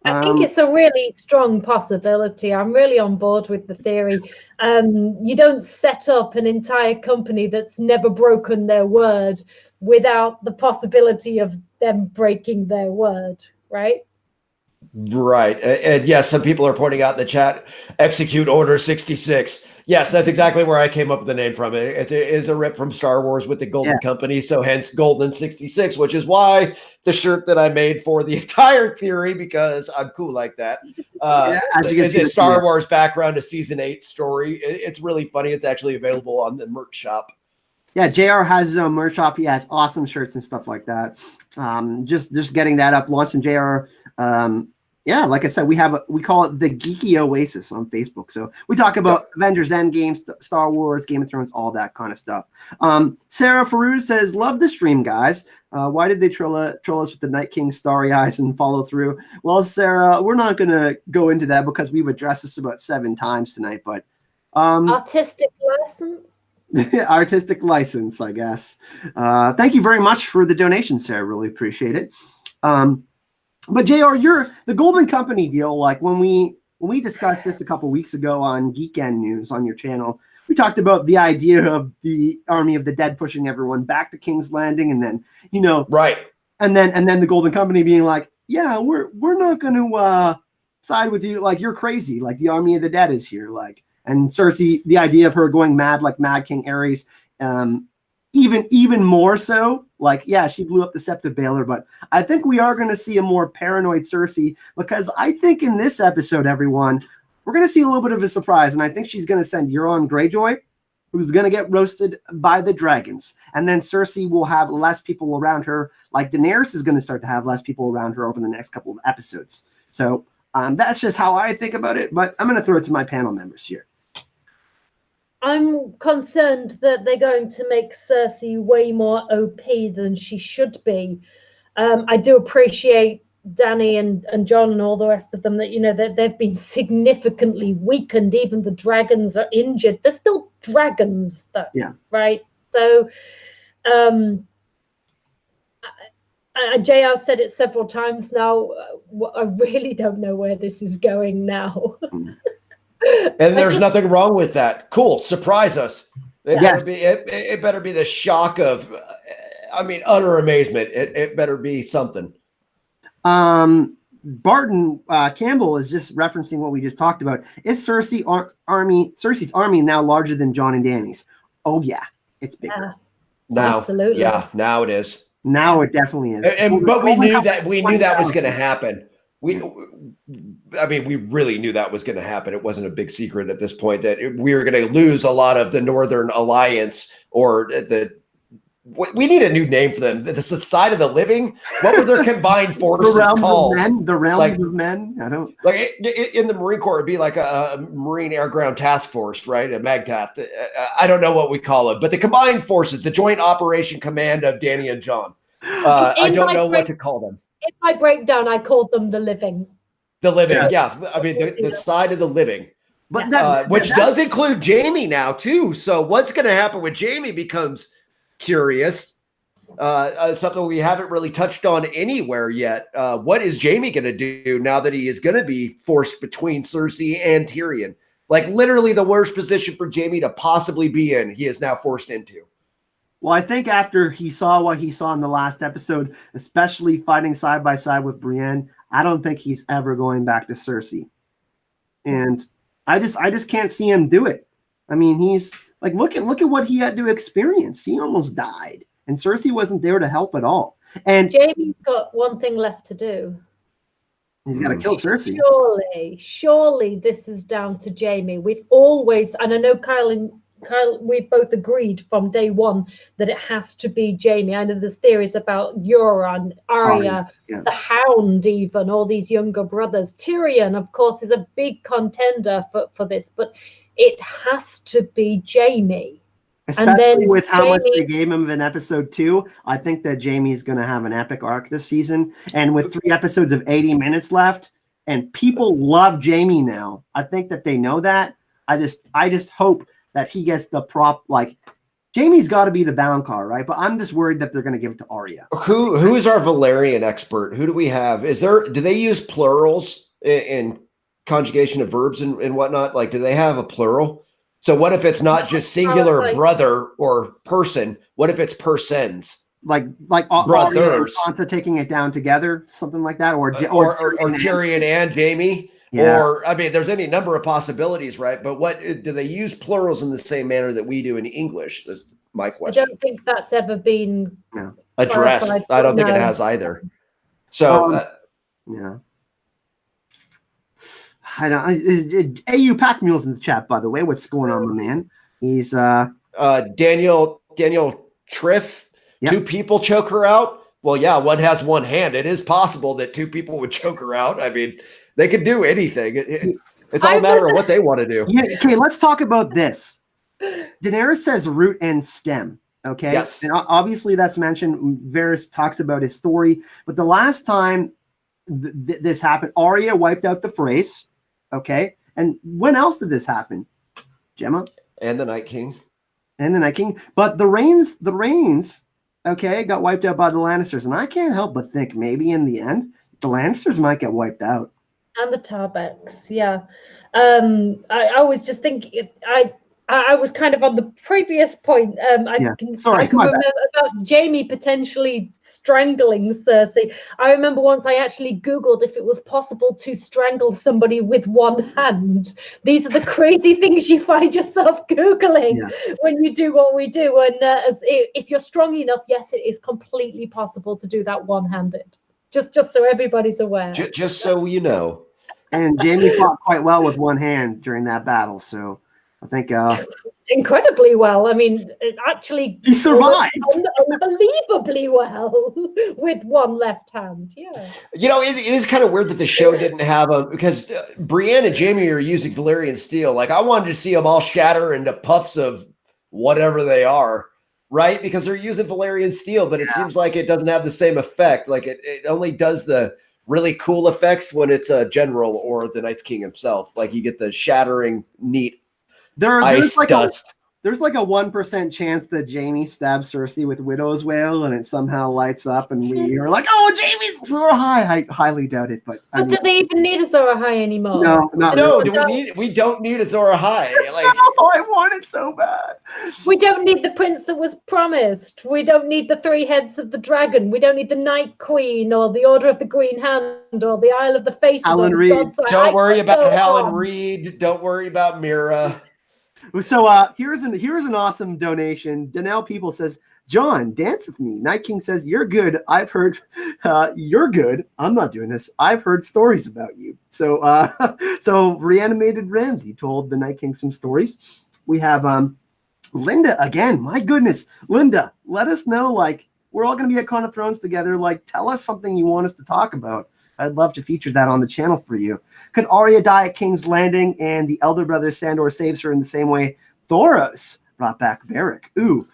I think it's a really strong possibility. I'm really on board with the theory. You don't set up an entire company that's never broken their word without the possibility of them breaking their word, right? Right. And yes, some people are pointing out in the chat, execute Order 66. Yes, that's exactly where I came up with the name from. It is a rip from Star Wars with the Golden Company, so hence Golden 66, which is why the shirt that I made for the entire theory, because I'm cool like that. As you can see, Star Wars background, a season 8 story. It's really funny. It's actually available on the merch shop. Yeah, JR has his own merch shop. He has awesome shirts and stuff like that. Just getting that up, launching JR. Yeah, like I said, we call it the Geeky Oasis on Facebook. So we talk about Avengers Endgame, Star Wars, Game of Thrones, all that kind of stuff. Sarah Farouz says, love the stream, guys. Why did they troll us with the Night King's starry eyes and follow through? Well, Sarah, we're not going to go into that because we've addressed this about 7 times tonight, but artistic license. artistic license, I guess. Thank you very much for the donation, Sarah. Really appreciate it. But JR, the Golden Company deal. Like when we discussed this a couple weeks ago on Geekend News on your channel, we talked about the idea of the Army of the Dead pushing everyone back to King's Landing, and then right, and then the Golden Company being like, yeah, we're not going to side with you. Like you're crazy. Like the Army of the Dead is here. Like. And Cersei, the idea of her going mad like Mad King Ares, even more so. Like, yeah, she blew up the Sept of Baelor, but I think we are going to see a more paranoid Cersei because I think in this episode, everyone, we're going to see a little bit of a surprise, and I think she's going to send Euron Greyjoy, who's going to get roasted by the dragons, and then Cersei will have less people around her. Like Daenerys is going to start to have less people around her over the next couple of episodes. So that's just how I think about it. But I'm going to throw it to my panel members here. I'm concerned that they're going to make Cersei way more OP than she should be. I do appreciate Danny and John and all the rest of them that, that they've been significantly weakened. Even the dragons are injured. They're still dragons, though, right? So JR said it several times now. I really don't know where this is going now. And there's nothing wrong with that. Cool. Surprise us. It better be the shock of, utter amazement. It better be something. Barton Campbell is just referencing what we just talked about. Is Cersei's army now larger than Jon and Dany's? Oh yeah, it's bigger. Now, absolutely. Yeah, now it is. Now it definitely is. But we knew that was going to happen. We really knew that was going to happen. It wasn't a big secret at this point that we were going to lose a lot of the Northern Alliance, or we need a new name for them. The Society of the Living. What were their combined forces called? The Realms of Men. I don't like in the Marine Corps. It'd be like a Marine Air Ground Task Force, right? A MAGTF. I don't know what we call it, but the combined forces, the Joint Operation Command of Danny and John. I don't know what to call them. In my breakdown, I called them the Living. The Living, yeah. The side of the Living. But which does include Jaime now, too. So what's going to happen with Jaime becomes curious. Something we haven't really touched on anywhere yet. What is Jaime going to do now that he is going to be forced between Cersei and Tyrion? Like literally the worst position for Jaime to possibly be in, he is now forced into. Well, I think after he saw what he saw in the last episode, especially fighting side by side with Brienne, I don't think he's ever going back to Cersei. And I just can't see him do it. I mean, he's like, look at what he had to experience. He almost died, and Cersei wasn't there to help at all. And Jaime's got one thing left to do. He's got to kill Cersei. Surely this is down to Jaime. We've always, and I know Kyle, we've both agreed from day one that it has to be Jaime. I know there's theories about Euron, Arya, the Hound, even all these younger brothers. Tyrion, of course, is a big contender for this, but it has to be Jaime. Especially with how much they gave him in episode 2, I think that Jaime's going to have an epic arc this season. And with 3 episodes of 80 minutes left, and people love Jaime now, I think that they know that. I just hope that he gets the prop. Like Jaime's got to be the bound car, right? But I'm just worried that they're going to give it to Arya. Who is our Valerian expert? Who do we have? Do they use plurals in conjugation of verbs and whatnot? Like, do they have a plural? So what if it's not just singular brother or person? What if it's persons? Like brothers, Sansa taking it down together, something like that, or Tyrion and Jaime. Yeah. Or, there's any number of possibilities, right? But what do they use plurals in the same manner that we do in English? That's my question. I don't think that's ever been addressed. I don't think it has either. So, yeah. I don't. AU Pack Mules in the chat, by the way. What's going on, my man? He's Daniel Daniel Triff, Yep. 2 people choke her out. Well, yeah, one has one hand. It is possible that 2 people would choke her out. I mean, they could do anything. It's all a matter of what they want to do. Yeah, okay, let's talk about this. Daenerys says root and stem. Okay. Yes. And obviously that's mentioned. Varys talks about his story. But the last time this happened, Arya wiped out the phrase. Okay. And when else did this happen? Gemma? And the Night King. And the Night King. But the Reigns, okay, got wiped out by the Lannisters. And I can't help but think maybe in the end, the Lannisters might get wiped out. And the Tarbecks, yeah. I was just thinking, I was kind of on the previous point. I can remember about Jaime potentially strangling Cersei. I remember once I actually Googled if it was possible to strangle somebody with one hand. These are the crazy things you find yourself Googling when you do what we do. And if you're strong enough, yes, it is completely possible to do that one-handed. Just so everybody's aware. Just so you know. And Jaime fought quite well with one hand during that battle, so I think incredibly well. I mean, actually, he survived unbelievably well with one left hand. Yeah. You know, it is kind of weird that the show didn't have because Brienne and Jaime are using Valyrian steel. Like, I wanted to see them all shatter into puffs of whatever they are. Right? Because they're using Valyrian steel, but it seems like it doesn't have the same effect. Like it only does the really cool effects when it's a general or the Night King himself. Like you get the shattering, neat ice dust. There's like a 1% chance that Jaime stabs Cersei with Widow's Wail and it somehow lights up and we are like, oh, Jaime's Azor Ahai. I highly doubt it, but do they even need Azor Ahai anymore? No, we don't need Azor Ahai. Like, no, I want it so bad. We don't need the prince that was promised. We don't need the 3 heads of the dragon. We don't need the Night Queen or the Order of the Green Hand or the Isle of the Faces. Alan Reed. Don't worry about Helen Reed. Don't worry about Mira. So here's an awesome donation. Danelle People says, John, dance with me. Night King says, you're good. I've heard you're good. I'm not doing this. I've heard stories about you. So so Reanimated Ramsey told the Night King some stories. We have Linda again. My goodness. Linda, let us know, like, we're all gonna be at Con of Thrones together. Like, tell us something you want us to talk about. I'd love to feature that on the channel for you. Could Arya die at King's Landing and the elder brother Sandor saves her in the same way Thoros brought back Beric? Ooh.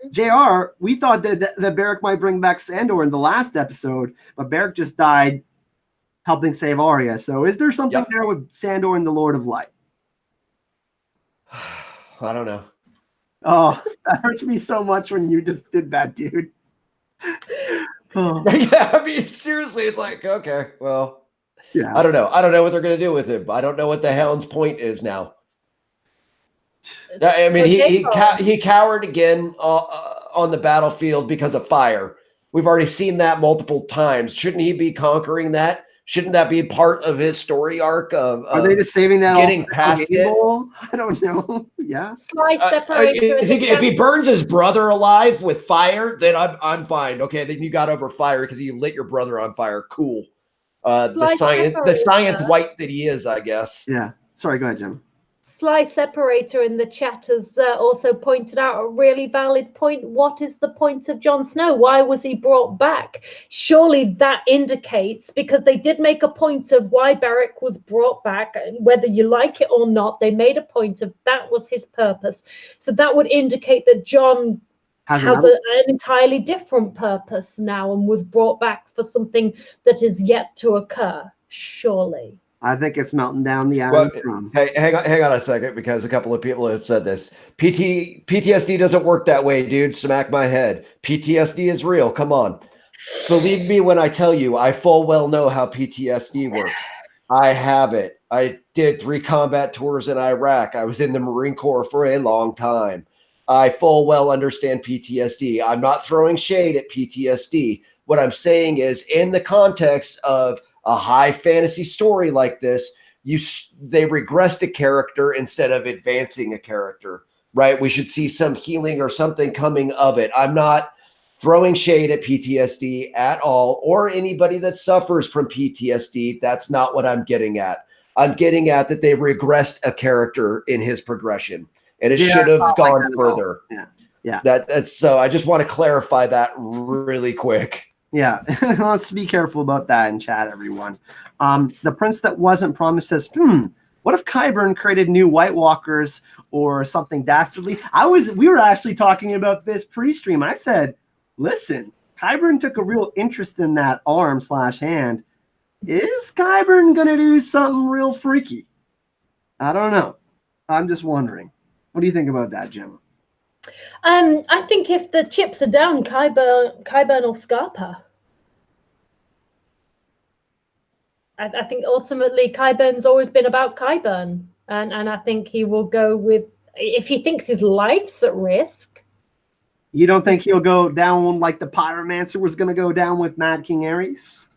JR, we thought that Beric might bring back Sandor in the last episode, but Beric just died helping save Arya. So is there something there with Sandor and the Lord of Light? I don't know. Oh, that hurts me so much when you just did that, dude. Oh. Yeah, I mean, seriously, it's like, okay, well, yeah, I don't know. I don't know what they're going to do with him. I don't know what the Hound's point is now. I mean, he cowered again on the battlefield because of fire. We've already seen that multiple times. Shouldn't he be conquering that? Shouldn't that be part of his story arc? Are they just saving that getting past it? I don't know. Yeah. If he burns his brother alive with fire, then I'm fine. Okay, then you got over fire because you lit your brother on fire. Cool. The science white that he is, I guess. Yeah. Sorry, go ahead, Jim. Sly Separator in the chat has also pointed out a really valid point. What is the point of Jon Snow? Why was he brought back? Surely that indicates, because they did make a point of why Beric was brought back, whether you like it or not, they made a point of that was his purpose. So that would indicate that Jon has an entirely different purpose now and was brought back for something that is yet to occur, surely. I think it's melting down the Iron Throne. Hey, hang on a second, because a couple of people have said this. PTSD doesn't work that way, dude. Smack my head. PTSD is real. Come on. Believe me when I tell you, I full well know how PTSD works. I have it. I did 3 combat tours in Iraq. I was in the Marine Corps for a long time. I full well understand PTSD. I'm not throwing shade at PTSD. What I'm saying is, in the context of a high fantasy story like this, they regressed a character instead of advancing a character, right? We should see some healing or something coming of it. I'm not throwing shade at PTSD at all, or anybody that suffers from PTSD. That's not what I'm getting at. I'm getting at that they regressed a character in his progression, and it should have gone further. Yeah. Yeah. That's so I just want to clarify that really quick. Yeah, let's be careful about that in chat, everyone. The prince that wasn't promised says, what if Qyburn created new White Walkers or something dastardly? We were actually talking about this pre-stream. I said, listen, Qyburn took a real interest in that arm/hand. Is Qyburn gonna do something real freaky? I don't know. I'm just wondering. What do you think about that, Gemma? I think if the chips are down, Qyburn will scarp her. I think ultimately Qyburn's always been about Qyburn, and I think he will go with, if he thinks his life's at risk. You don't think he'll go down like the Pyromancer was going to go down with Mad King Ares?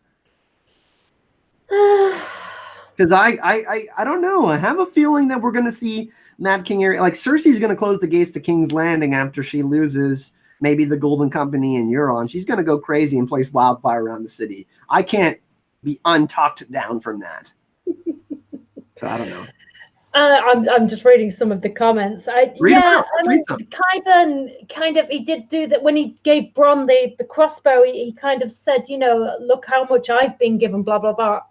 Because I don't know. I have a feeling that we're going to see Mad King Ares. Like Cersei's going to close the gates to King's Landing after she loses maybe the Golden Company and Euron. She's going to go crazy and place wildfire around the city. I can't be untalked down from that. So I don't know. I'm just reading some of the comments. Qyburn kind of, he did do that when he gave Bronn the crossbow. He kind of said, you know, look how much I've been given, blah blah blah.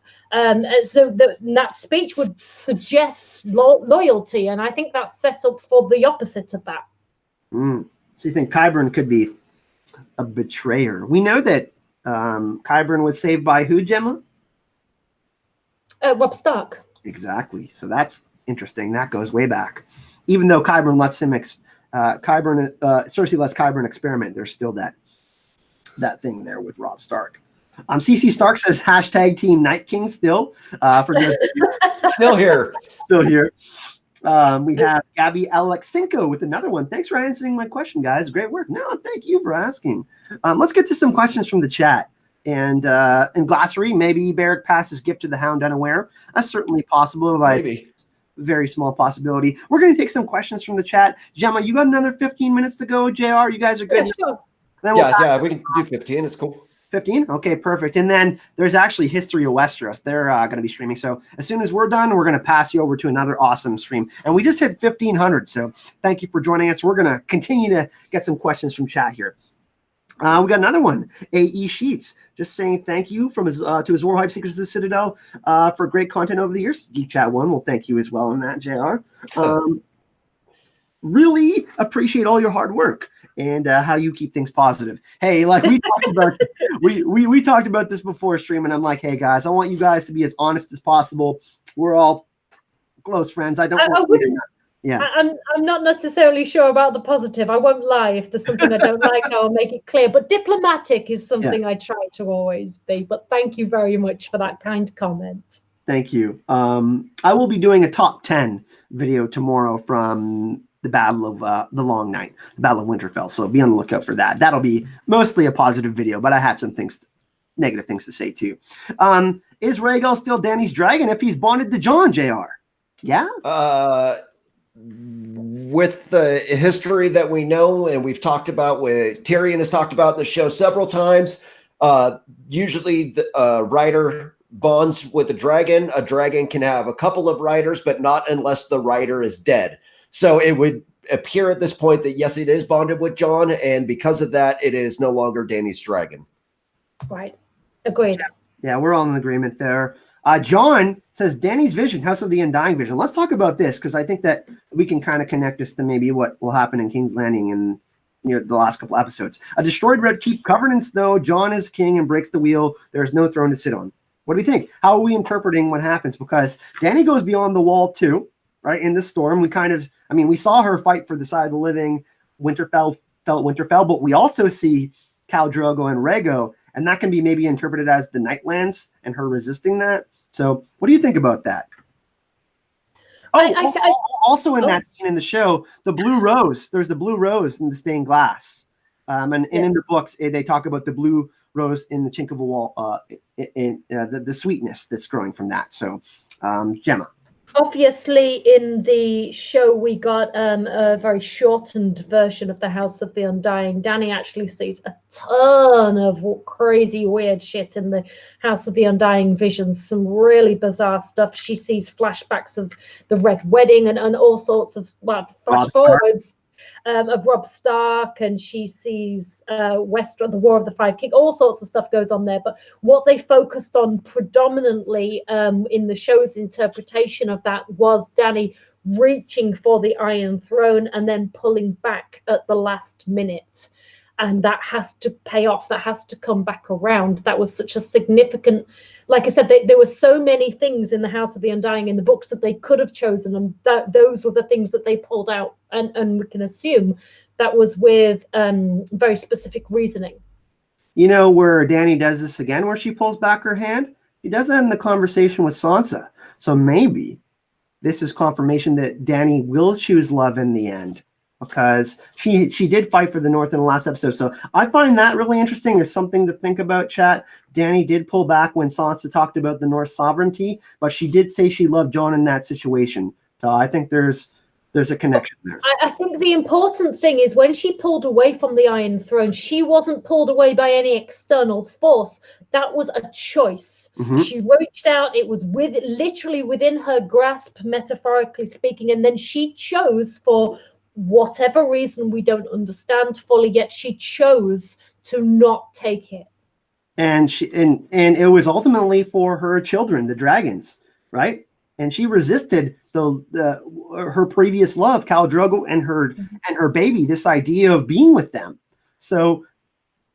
So that speech would suggest loyalty, and I think that's set up for the opposite of that. So you think Qyburn could be a betrayer? We know that Qyburn was saved by who, Gemma? Robb Stark. Exactly. So that's interesting. That goes way back. Even though Qyburn lets him, Cersei lets Qyburn experiment, there's still that thing there with Robb Stark. CC Stark says hashtag Team Night King still. For Still here. Still here. We have Gabby Alexinko with another one. Thanks for answering my question, guys. Great work. No, thank you for asking. Let's get to some questions from the chat. And in Glossary, maybe Beric passes gift to the Hound unaware. That's certainly possible. Maybe. Very small possibility. We're going to take some questions from the chat. Gemma, you got another 15 minutes to go. JR, you guys are good? Yeah, sure. Yeah, we can do 15. It's cool. 15? Okay, perfect. And then there's actually History of Westeros. They're going to be streaming. So as soon as we're done, we're going to pass you over to another awesome stream. And we just hit 1,500. So thank you for joining us. We're going to continue to get some questions from chat here. We got another one. AE Sheets just saying thank you from his to his Warhype Secrets of the Citadel for great content over the years. Geek Chat 1 will thank you as well on that, JR. Really appreciate all your hard work and how you keep things positive. Hey, like we talked about, we talked about this before stream, and I'm like, hey guys, I want you guys to be as honest as possible. We're all close friends. I wouldn't. Yeah, I'm not necessarily sure about the positive. I won't lie. If there's something I don't like, I'll make it clear. But diplomatic is something I try to always be. But thank you very much for that kind comment. Thank you. I will be doing a top 10 video tomorrow from the Battle of the Long Night, the Battle of Winterfell. So be on the lookout for that. That'll be mostly a positive video, but I have some negative things to say too. Is Rhaegal still Dany's dragon if he's bonded to Jon, JR? Yeah? With the history that we know and we've talked about, with Tyrion has talked about the show several times, usually the rider bonds with a dragon. A dragon can have a couple of riders, but not unless the rider is dead. So it would appear at this point that yes, it is bonded with Jon, and because of that, it is no longer Dany's dragon. Right. Agreed. Yeah, we're all in agreement there. John says Dany's vision, House of the Undying vision. Let's talk about this because I think that we can kind of connect this to maybe what will happen in King's Landing in the last couple episodes. A destroyed Red Keep covered in snow. Jon is king and breaks the wheel. There is no throne to sit on. What do we think? How are we interpreting what happens? Because Dany goes beyond the wall too, right? In this storm, we saw her fight for the side of the living. Winterfell, but we also see Khal Drogo and Rhaego, and that can be maybe interpreted as the Nightlands and her resisting that. So what do you think about that? Also in that scene in the show, the blue rose. There's the blue rose in the stained glass. And in the books, they talk about the blue rose in the chink of a wall, the sweetness that's growing from that. So, Gemma. Obviously, in the show, we got a very shortened version of the House of the Undying. Dany actually sees a ton of crazy, weird shit in the House of the Undying visions, some really bizarre stuff. She sees flashbacks of the Red Wedding and all sorts of, flash forwards. of Robb Stark, and she sees Westeros, the War of the Five Kings. All sorts of stuff goes on there. But what they focused on predominantly in the show's interpretation of that was Dany reaching for the Iron Throne and then pulling back at the last minute. And that has to pay off. That has to come back around. That was such a significant, like I said, there were so many things in the House of the Undying in the books that they could have chosen, and those were the things that they pulled out. And we can assume that was with very specific reasoning. You know where Dany does this again, where she pulls back her hand? He does that in the conversation with Sansa. So maybe this is confirmation that Dany will choose love in the end, because she did fight for the North in the last episode. So I find that really interesting. It's something to think about, chat. Dany did pull back when Sansa talked about the North sovereignty, but she did say she loved Jon in that situation. So I think there's a connection there. I think the important thing is when she pulled away from the Iron Throne, she wasn't pulled away by any external force. That was a choice. Mm-hmm. She reached out. It was literally within her grasp, metaphorically speaking, and then she chose, for whatever reason we don't understand fully yet, she chose to not take it. And it was ultimately for her children, the dragons, right? And she resisted her previous love, Khal Drogo, and her baby, this idea of being with them. So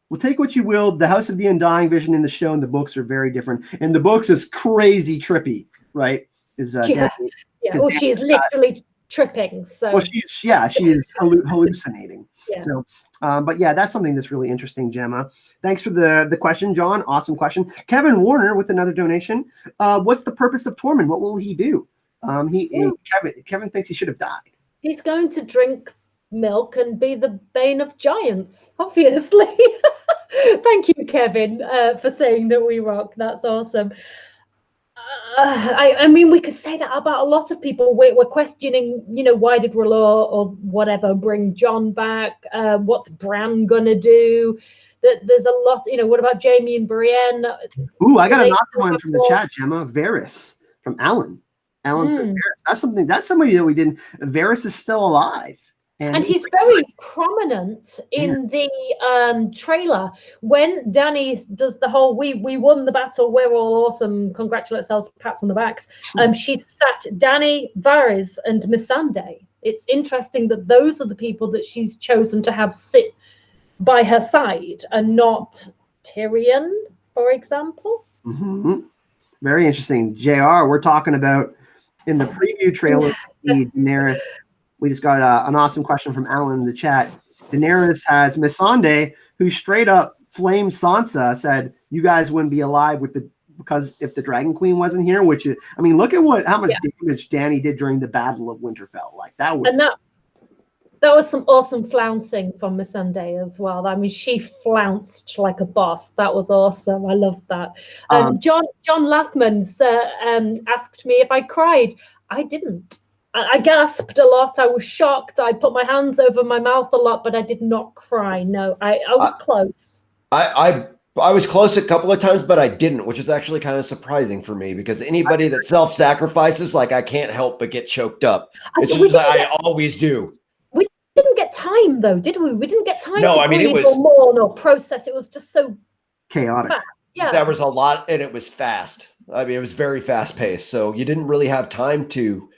we'll take what you will. The House of the Undying vision in the show and the books are very different. And the books is crazy trippy, right? Well, she's literally tripping. So well, she is hallucinating. Yeah. So but yeah, that's something that's really interesting, Gemma. Thanks for the question, John. Awesome question. Kevin Warner with another donation. What's the purpose of Tormund? What will he do? Kevin thinks he should have died. He's going to drink milk and be the bane of giants, obviously. Thank you, Kevin, for saying that we rock. That's awesome. I mean, we could say that about a lot of people. We're questioning, why did R'hllor or whatever bring Jon back? What's Bran gonna do? There's a lot. What about Jaime and Brienne? Ooh, I got an awesome one from the chat, Gemma. Varys from Alan. Alan says Varys. That's somebody that we didn't. Varys is still alive. And he's very prominent in the trailer when Dany does the whole "we won the battle, we're all awesome, congratulate ourselves, pats on the backs." She's sat Dany, Varys, and Missandei. It's interesting that those are the people that she's chosen to have sit by her side, and not Tyrion, for example. Mm-hmm. Very interesting. JR, we're talking about in the preview trailer. See Daenerys. We just got an awesome question from Alan in the chat. Daenerys has Missandei, who straight up flamed Sansa, said, "You guys wouldn't be alive because if the Dragon Queen wasn't here." Which is, I mean, look at how much damage Dany did during the Battle of Winterfell. Like that was. And that was some awesome flouncing from Missandei as well. I mean, she flounced like a boss. That was awesome. I loved that. John Lathmans asked me if I cried. I didn't. I gasped a lot. I was shocked. I put my hands over my mouth a lot, but I did not cry. No, I was close. I was close a couple of times, but I didn't, which is actually kind of surprising for me, because anybody that self-sacrifices, like, I can't help but get choked up. It's just like I always do. We didn't get time, though, did we? We didn't get time to it was, or mourn or process. It was just so chaotic. Fast. Yeah. There was a lot, and it was fast. I mean, it was very fast-paced, so you didn't really have time to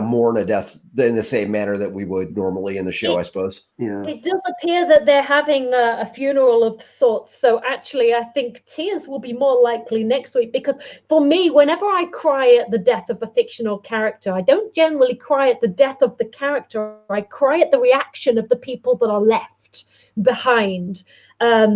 mourn a death in the same manner that we would normally in the show, I suppose. Yeah. It does appear that they're having a funeral of sorts. So actually, I think tears will be more likely next week, because for me, whenever I cry at the death of a fictional character, I don't generally cry at the death of the character. I cry at the reaction of the people that are left behind, at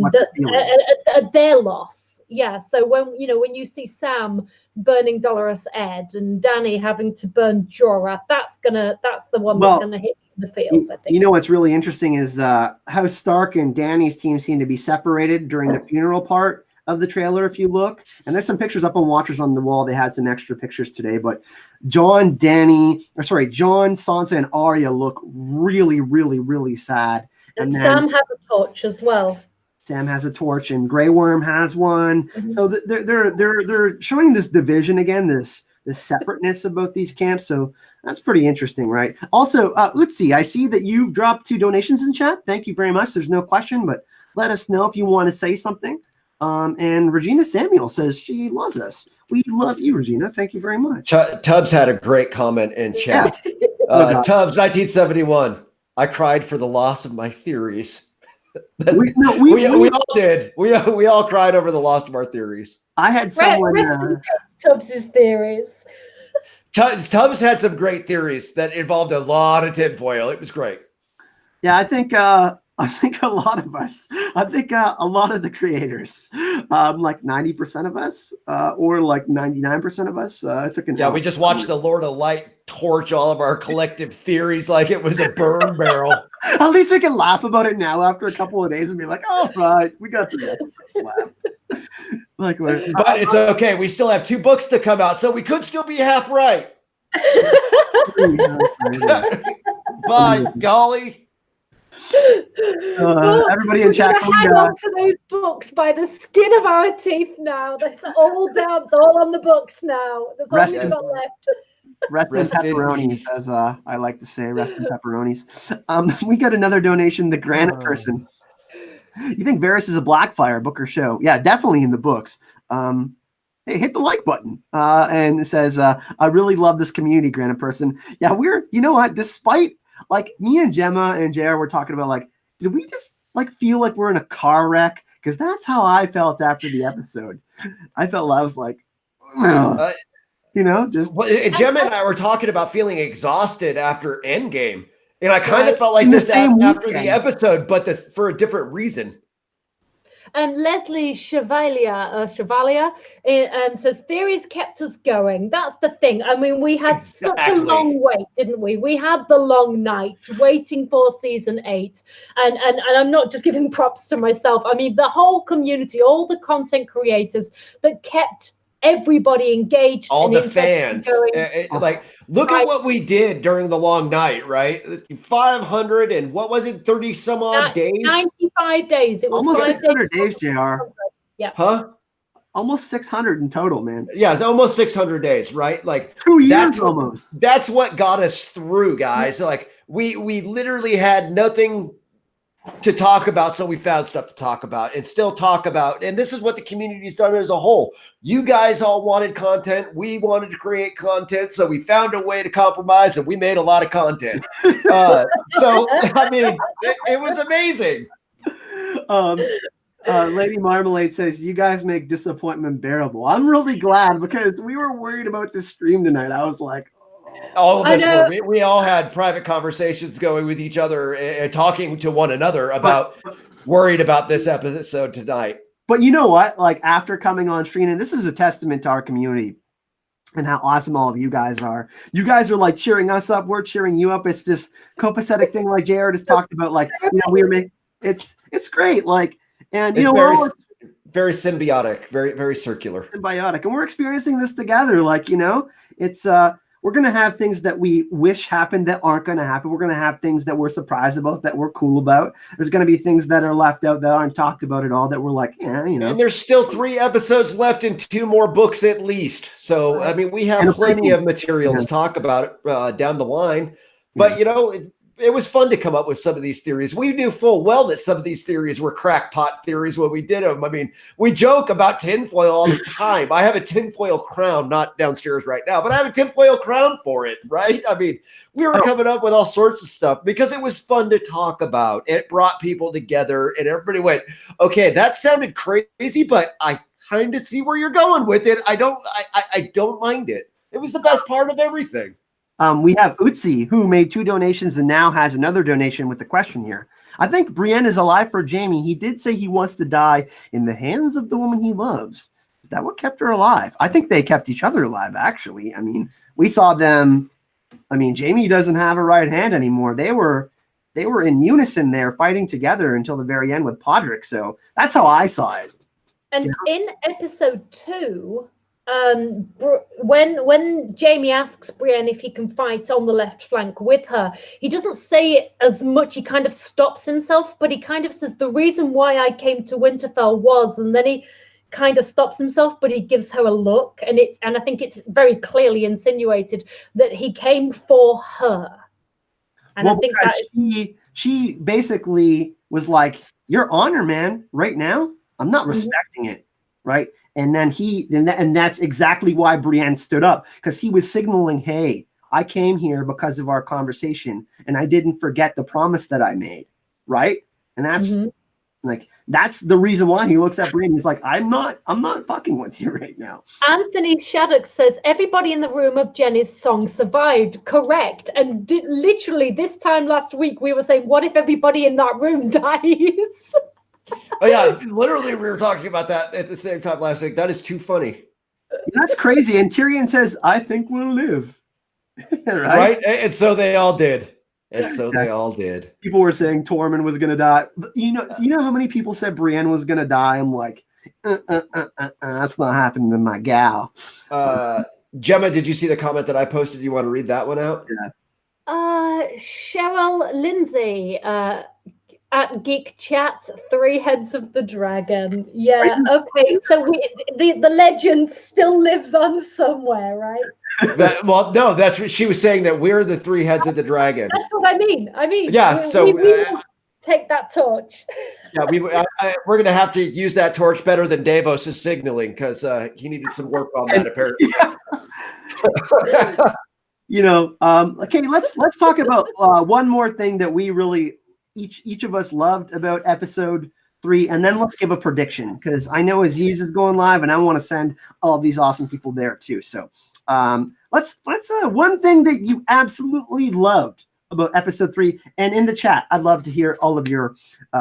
their loss. Yeah, so when you see Sam burning Dolorous Ed and Dany having to burn Jorah, that's the one that's gonna hit the feels, I think. What's really interesting is how Stark and Dany's team seem to be separated during the funeral part of the trailer. If you look, and there's some pictures up on Watchers on the Wall. They had some extra pictures today, but Jon, Sansa, and Arya look really, really, really sad. And Sam has a torch as well. Sam has a torch, and Grey Worm has one. Mm-hmm. So they're showing this division again, this the separateness of both these camps. So that's pretty interesting, right? Also, Utsi, I see that you've dropped 2 donations in chat. Thank you very much. There's no question, but let us know if you want to say something. And Regina Samuel says she loves us. We love you, Regina. Thank you very much. Tubbs had a great comment in chat. Yeah. Tubbs, 1971. I cried for the loss of my theories. We all did. We all cried over the loss of our theories. I had someone. Tubbs's theories. Tubbs had some great theories that involved a lot of tinfoil. It was great. Yeah, I think a lot of us, a lot of the creators, like 90% of us, or like 99% of us, took an we just watched the Lord of Light torch all of our collective theories like it was a burn barrel. At least we can laugh about it now after a couple of days and be like, oh, right, we got 3 episodes left. But it's okay. We still have 2 books to come out, so we could still be half right. By golly. Everybody in chat, hang on to those books by the skin of our teeth now. That's all down. It's all on the books now. There's all we've got left. Rest in pepperonis, as I like to say. Rest in pepperonis. We got another donation. The Granite Person. You think Varys is a Blackfire book or show? Yeah, definitely in the books. Hey, hit the like button. And it says, I really love this community, Granite Person. Yeah, you know what? Despite like me and Gemma and JR were talking about, like, did we just like feel like we're in a car wreck? Because that's how I felt after the episode. I was like, you know, just. Well, Gemma and I were talking about feeling exhausted after Endgame. And I kind of felt like this after the episode, but for a different reason. Leslie Chevalier says, theories kept us going. That's the thing. I mean, we had such a long wait, didn't we? We had the long night waiting for season 8. And I'm not just giving props to myself. I mean, the whole community, all the content creators that kept everybody engaged. All the fans. Like, look at what we did during the long night, right? 500 and what was it? 30 some odd days? 95 days. It was almost 600 days, JR. Yeah. Huh? Almost 600 in total, man. Yeah, it's almost 600 days, right? Like 2 years almost. That's what got us through, guys. Like we literally had nothing to talk about, so we found stuff to talk about and still talk about. And this is what the community's done as a whole. You guys all wanted content. We wanted to create content, so we found a way to compromise, and we made a lot of content. So, I mean, it was amazing. Lady Marmalade says, you guys make disappointment bearable. I'm really glad, because we were worried about this stream tonight. I was like, all of us were. We all had private conversations going with each other and talking to one another about worried about this episode tonight. But you know what? Like, after coming on stream, and this is a testament to our community and how awesome all of you guys are. You guys are like cheering us up. We're cheering you up. It's this copacetic thing like Jared has talked about. Like, you know, it's great. Like, and you know, very symbiotic, very, very circular. Symbiotic. And we're experiencing this together. Like, you know, it's we're going to have things that we wish happened that aren't going to happen. We're going to have things that we're surprised about, that we're cool about. There's going to be things that are left out that aren't talked about at all, that we're like, yeah, you know. And there's still 3 episodes left and 2 more books at least. So, I mean, we have plenty of material to talk about down the line. But, you know, it was fun to come up with some of these theories. We knew full well that some of these theories were crackpot theories when we did them. I mean, we joke about tinfoil all the time. I have a tinfoil crown, not downstairs right now, but I have a tinfoil crown for it, right? I mean, we were coming up with all sorts of stuff because it was fun to talk about. It brought people together, and everybody went, okay, that sounded crazy, but I kind of see where you're going with it. I don't mind it. It was the best part of everything. We have Utsi, who made 2 donations and now has another donation with the question here. I think Brienne is alive for Jamie. He did say he wants to die in the hands of the woman he loves. Is that what kept her alive? I think they kept each other alive, actually. I mean, we saw them. I mean, Jamie doesn't have a right hand anymore. They were in unison there, fighting together until the very end with Podrick. So that's how I saw it. And in episode 2, when Jamie asks Brienne if he can fight on the left flank with her, he doesn't say it as much. He kind of stops himself, but he kind of says the reason why I came to Winterfell was, and then he kind of stops himself, but he gives her a look, and I think it's very clearly insinuated that he came for her. And well, I think because that she basically was like, "Your honor, man, right now, I'm not respecting it, right?" And then and that's exactly why Brienne stood up, because he was signaling, "Hey, I came here because of our conversation, and I didn't forget the promise that I made," right? And that's like, that's the reason why he looks at Brienne. He's like, I'm not fucking with you right now. Anthony Shattuck says everybody in the room of Jenny's song survived. Correct. And literally this time last week we were saying, what if everybody in that room dies? Oh yeah, literally we were talking about that at the same time last week. That is too funny. That's crazy. And Tyrion says, I think we'll live. Right? And so they all did. And so they all did. People were saying Tormund was gonna die. But you know how many people said Brienne was gonna die? I'm like, that's not happening to my gal. Gemma, did you see the comment that I posted? You want to read that one out? Yeah. Cheryl Lindsay at Geek Chat, 3 heads of the dragon. Yeah, okay. So the legend still lives on somewhere, right? Well, no, that's what she was saying, that we're the 3 heads of the dragon. That's what I mean. Yeah, we will take that torch. Yeah, we're going to have to use that torch better than Davos' signaling, because he needed some work on that, apparently. Okay, let's talk about one more thing that we really each of us loved about episode 3, and then let's give a prediction, because I know Aziz is going live and I want to send all of these awesome people there too. So let's one thing that you absolutely loved about episode 3, and in the chat I'd love to hear all of your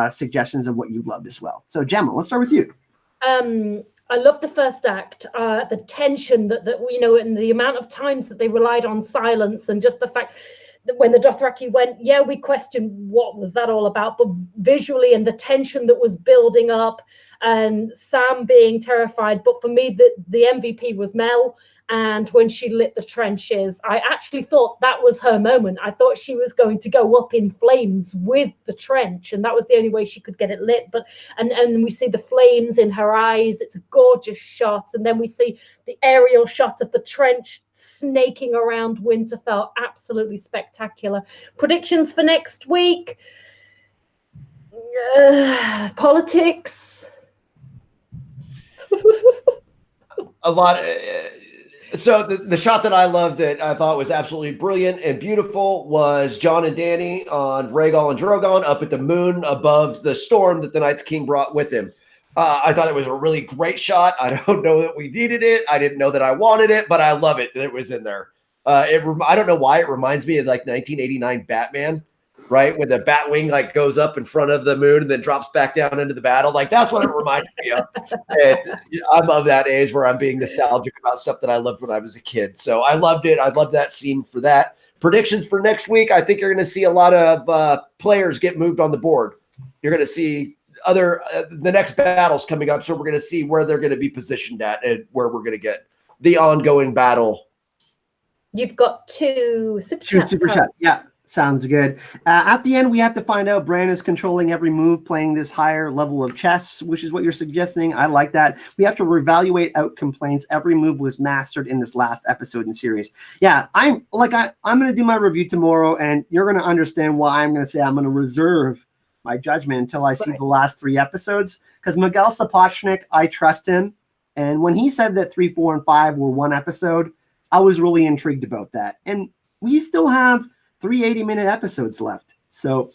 suggestions of what you loved as well. So Gemma, let's start with you. I love the first act, the tension that and the amount of times that they relied on silence, and just the fact that when the Dothraki went, yeah, we questioned what was that all about, but visually, and the tension that was building up, and Sam being terrified. But for me, the MVP was Mel. And when she lit the trenches, I actually thought that was her moment. I thought she was going to go up in flames with the trench, and that was the only way she could get it lit. But and we see the flames in her eyes. It's a gorgeous shot. And then we see the aerial shot of the trench snaking around Winterfell. Absolutely spectacular. Predictions for next week. Politics. A lot. So the shot that I loved, that I thought was absolutely brilliant and beautiful, was Jon and Dany on Rhaegal and Drogon up at the moon above the storm that the Night's King brought with him. I thought it was a really great shot. I don't know that we needed it. I didn't know that I wanted it, but I love it that it was in there. I don't know why it reminds me of like 1989 Batman, right? When the Batwing like goes up in front of the moon and then drops back down into the battle. Like, that's what it reminded me of. And I'm of that age where I'm being nostalgic about stuff that I loved when I was a kid. So I loved it. I loved that scene for that. Predictions for next week. I think you're going to see a lot of players get moved on the board. You're going to see the next battles coming up. So we're going to see where they're going to be positioned at and where we're going to get the ongoing battle. You've got 2 super chats. Yeah. Sounds good. At the end, we have to find out Bran is controlling every move, playing this higher level of chess, which is what you're suggesting. I like that. We have to reevaluate out complaints. Every move was mastered in this last episode in series. Yeah, I'm going to do my review tomorrow, and you're going to understand why I'm going to say I'm going to reserve my judgment until I see the last 3 episodes. Because Miguel Sapochnik, I trust him. And when he said that 3, 4, and 5 were 1 episode, I was really intrigued about that. And we still have 3 80-minute episodes left. So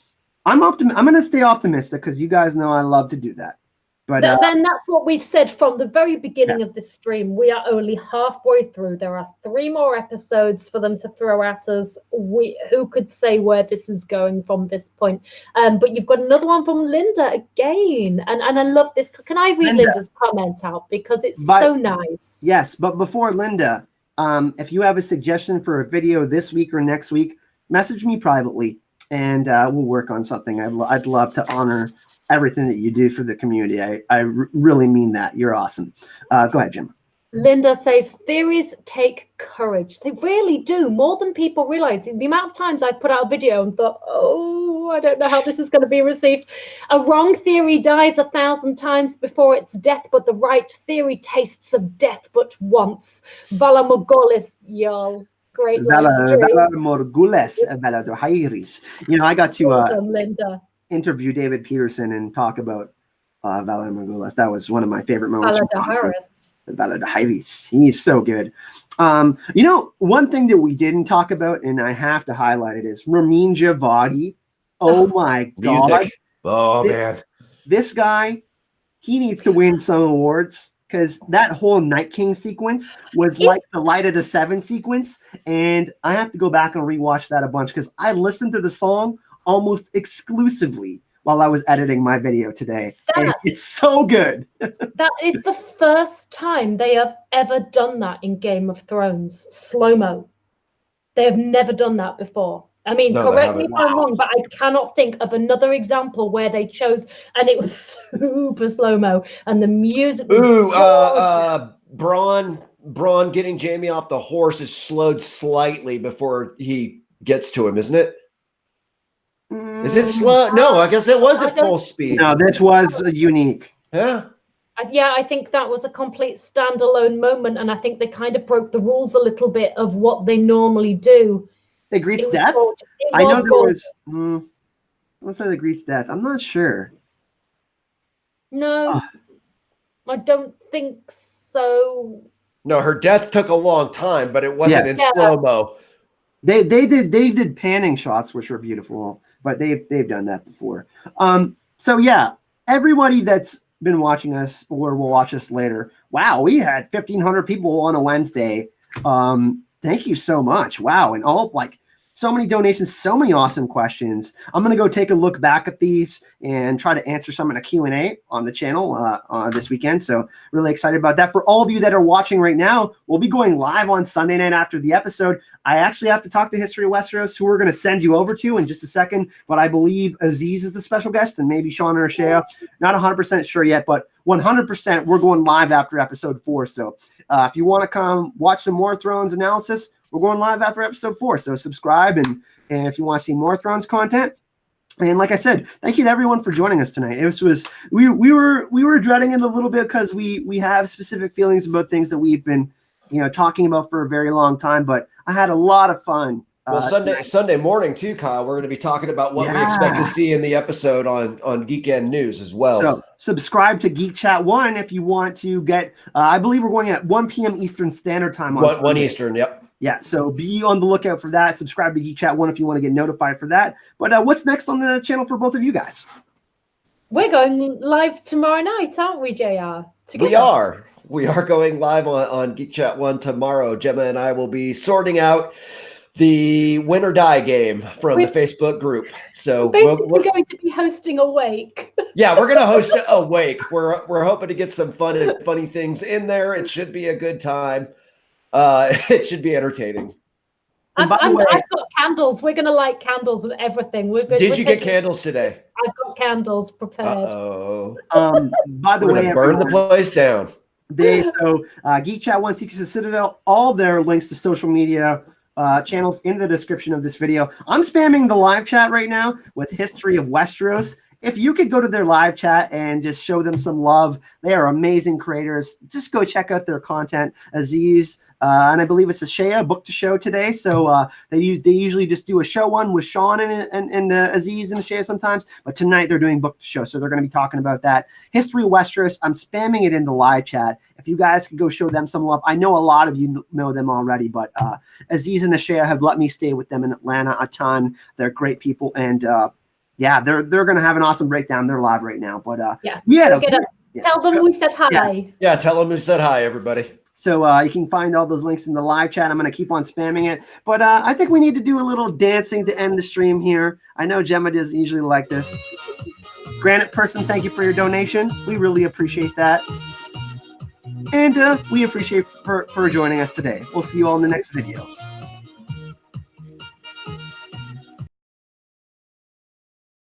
I'm going to stay optimistic, because you guys know I love to do that. But then that's what we've said from the very beginning of this stream. We are only halfway through. There are 3 more episodes for them to throw at us. Who could say where this is going from this point? But you've got another one from Linda again. And I love this. Can I read Linda's comment out? Because it's so nice. Yes, but before Linda, if you have a suggestion for a video this week or next week, message me privately, and we'll work on something. I'd love to honor everything that you do for the community. I really mean that. You're awesome. Go ahead, Jim. Linda says, theories take courage. They really do, more than people realize. The amount of times I've put out a video and thought, oh, I don't know how this is going to be received. A wrong theory dies 1,000 times before its death, but the right theory tastes of death but once. Vala Mogolis, y'all. Great live stream. Vala Morgules, Vala Dohairis. You know, I got to Welcome, Linda. interview David Peterson and talk about Vala Morgules. That was one of my favorite moments. Vala Dohairis. He's so good. You know, one thing that we didn't talk about, and I have to highlight it, is Ramin Djawadi. Oh my God. Music. Oh, man. This guy, he needs to win some awards, because that whole Night King sequence was like the Light of the Seven sequence. And I have to go back and rewatch that a bunch, because I listened to the song almost exclusively while I was editing my video today. And it's so good. That is the first time they have ever done that in Game of Thrones. Slow-mo. They have never done that before. I mean, correct me if I'm wrong, but I cannot think of another example where they chose, and it was super slow-mo, and the music was Braun getting Jamie off the horse is slowed slightly before he gets to him, isn't it? Is it slow? No, I guess it was at full speed. No, this was unique. Yeah. Yeah, I think that was a complete standalone moment, and I think they kind of broke the rules a little bit of what they normally do. They Grease Death? I know there was. What's that? Grease Death? I'm not sure. No, I don't think so. No, her death took a long time, but it wasn't in slow-mo. They did panning shots, which were beautiful, but they've done that before. So yeah, everybody that's been watching us or will watch us later. Wow, we had 1,500 people on a Wednesday. Thank you so much. Wow, and all like so many donations, so many awesome questions. I'm gonna go take a look back at these and try to answer some in a Q&A on the channel this weekend. So really excited about that. For all of you that are watching right now, we'll be going live on Sunday night after the episode. I actually have to talk to History of Westeros, who we're going to send you over to in just a second. But I believe Aziz is the special guest, and maybe Sean or Shea. Not 100% sure yet, but 100% we're going live after episode 4. So if you want to come watch some more Thrones analysis, we're going live after episode 4. So subscribe, and if you want to see more Thrones content. And like I said, thank you to everyone for joining us tonight. We were dreading it a little bit because we have specific feelings about things that we've been talking about for a very long time. But I had a lot of fun. Well, Sunday morning too, Kyle. We're going to be talking about what we expect to see in the episode on Geek End News as well. So subscribe to Geek Chat 1 if you want to get. I believe we're going at 1 p.m. Eastern Standard Time on 1 Eastern. Yep. Yeah, so be on the lookout for that. Subscribe to Geek Chat 1 if you want to get notified for that. But what's next on the channel for both of you guys? We're going live tomorrow night, aren't we, JR? Together. We are going live on Geek Chat 1 tomorrow. Gemma and I will be sorting out the Win or Die game from the Facebook group. So we're going to be hosting a wake. Yeah, we're going to host a wake. We're hoping to get some fun and funny things in there. It should be a good time. It should be entertaining. I've got candles. We're going to light candles and everything. Did you get candles today? I've got candles prepared. Uh-oh. By the way, burn the place down. Geek Chat 1, Secrets of Citadel, all their links to social media channels in the description of this video. I'm spamming the live chat right now with History of Westeros. If you could go to their live chat and just show them some love, they are amazing creators. Just go check out their content. Aziz, and I believe it's a Shea book to show today. So they usually just do a show one with Sean and Aziz and Shea sometimes. But tonight they're doing book to show. So they're going to be talking about that. History of Westeros, I'm spamming it in the live chat. If you guys could go show them some love. I know a lot of you know them already, but Aziz and Shea have let me stay with them in Atlanta a ton. They're great people. And yeah, they're going to have an awesome breakdown. They're live right now. But tell them we said hi. Yeah, tell them we said hi, everybody. So you can find all those links in the live chat. I'm going to keep on spamming it. But I think we need to do a little dancing to end the stream here. I know Gemma doesn't usually like this. Granite Person, thank you for your donation. We really appreciate that. And we appreciate for joining us today. We'll see you all in the next video.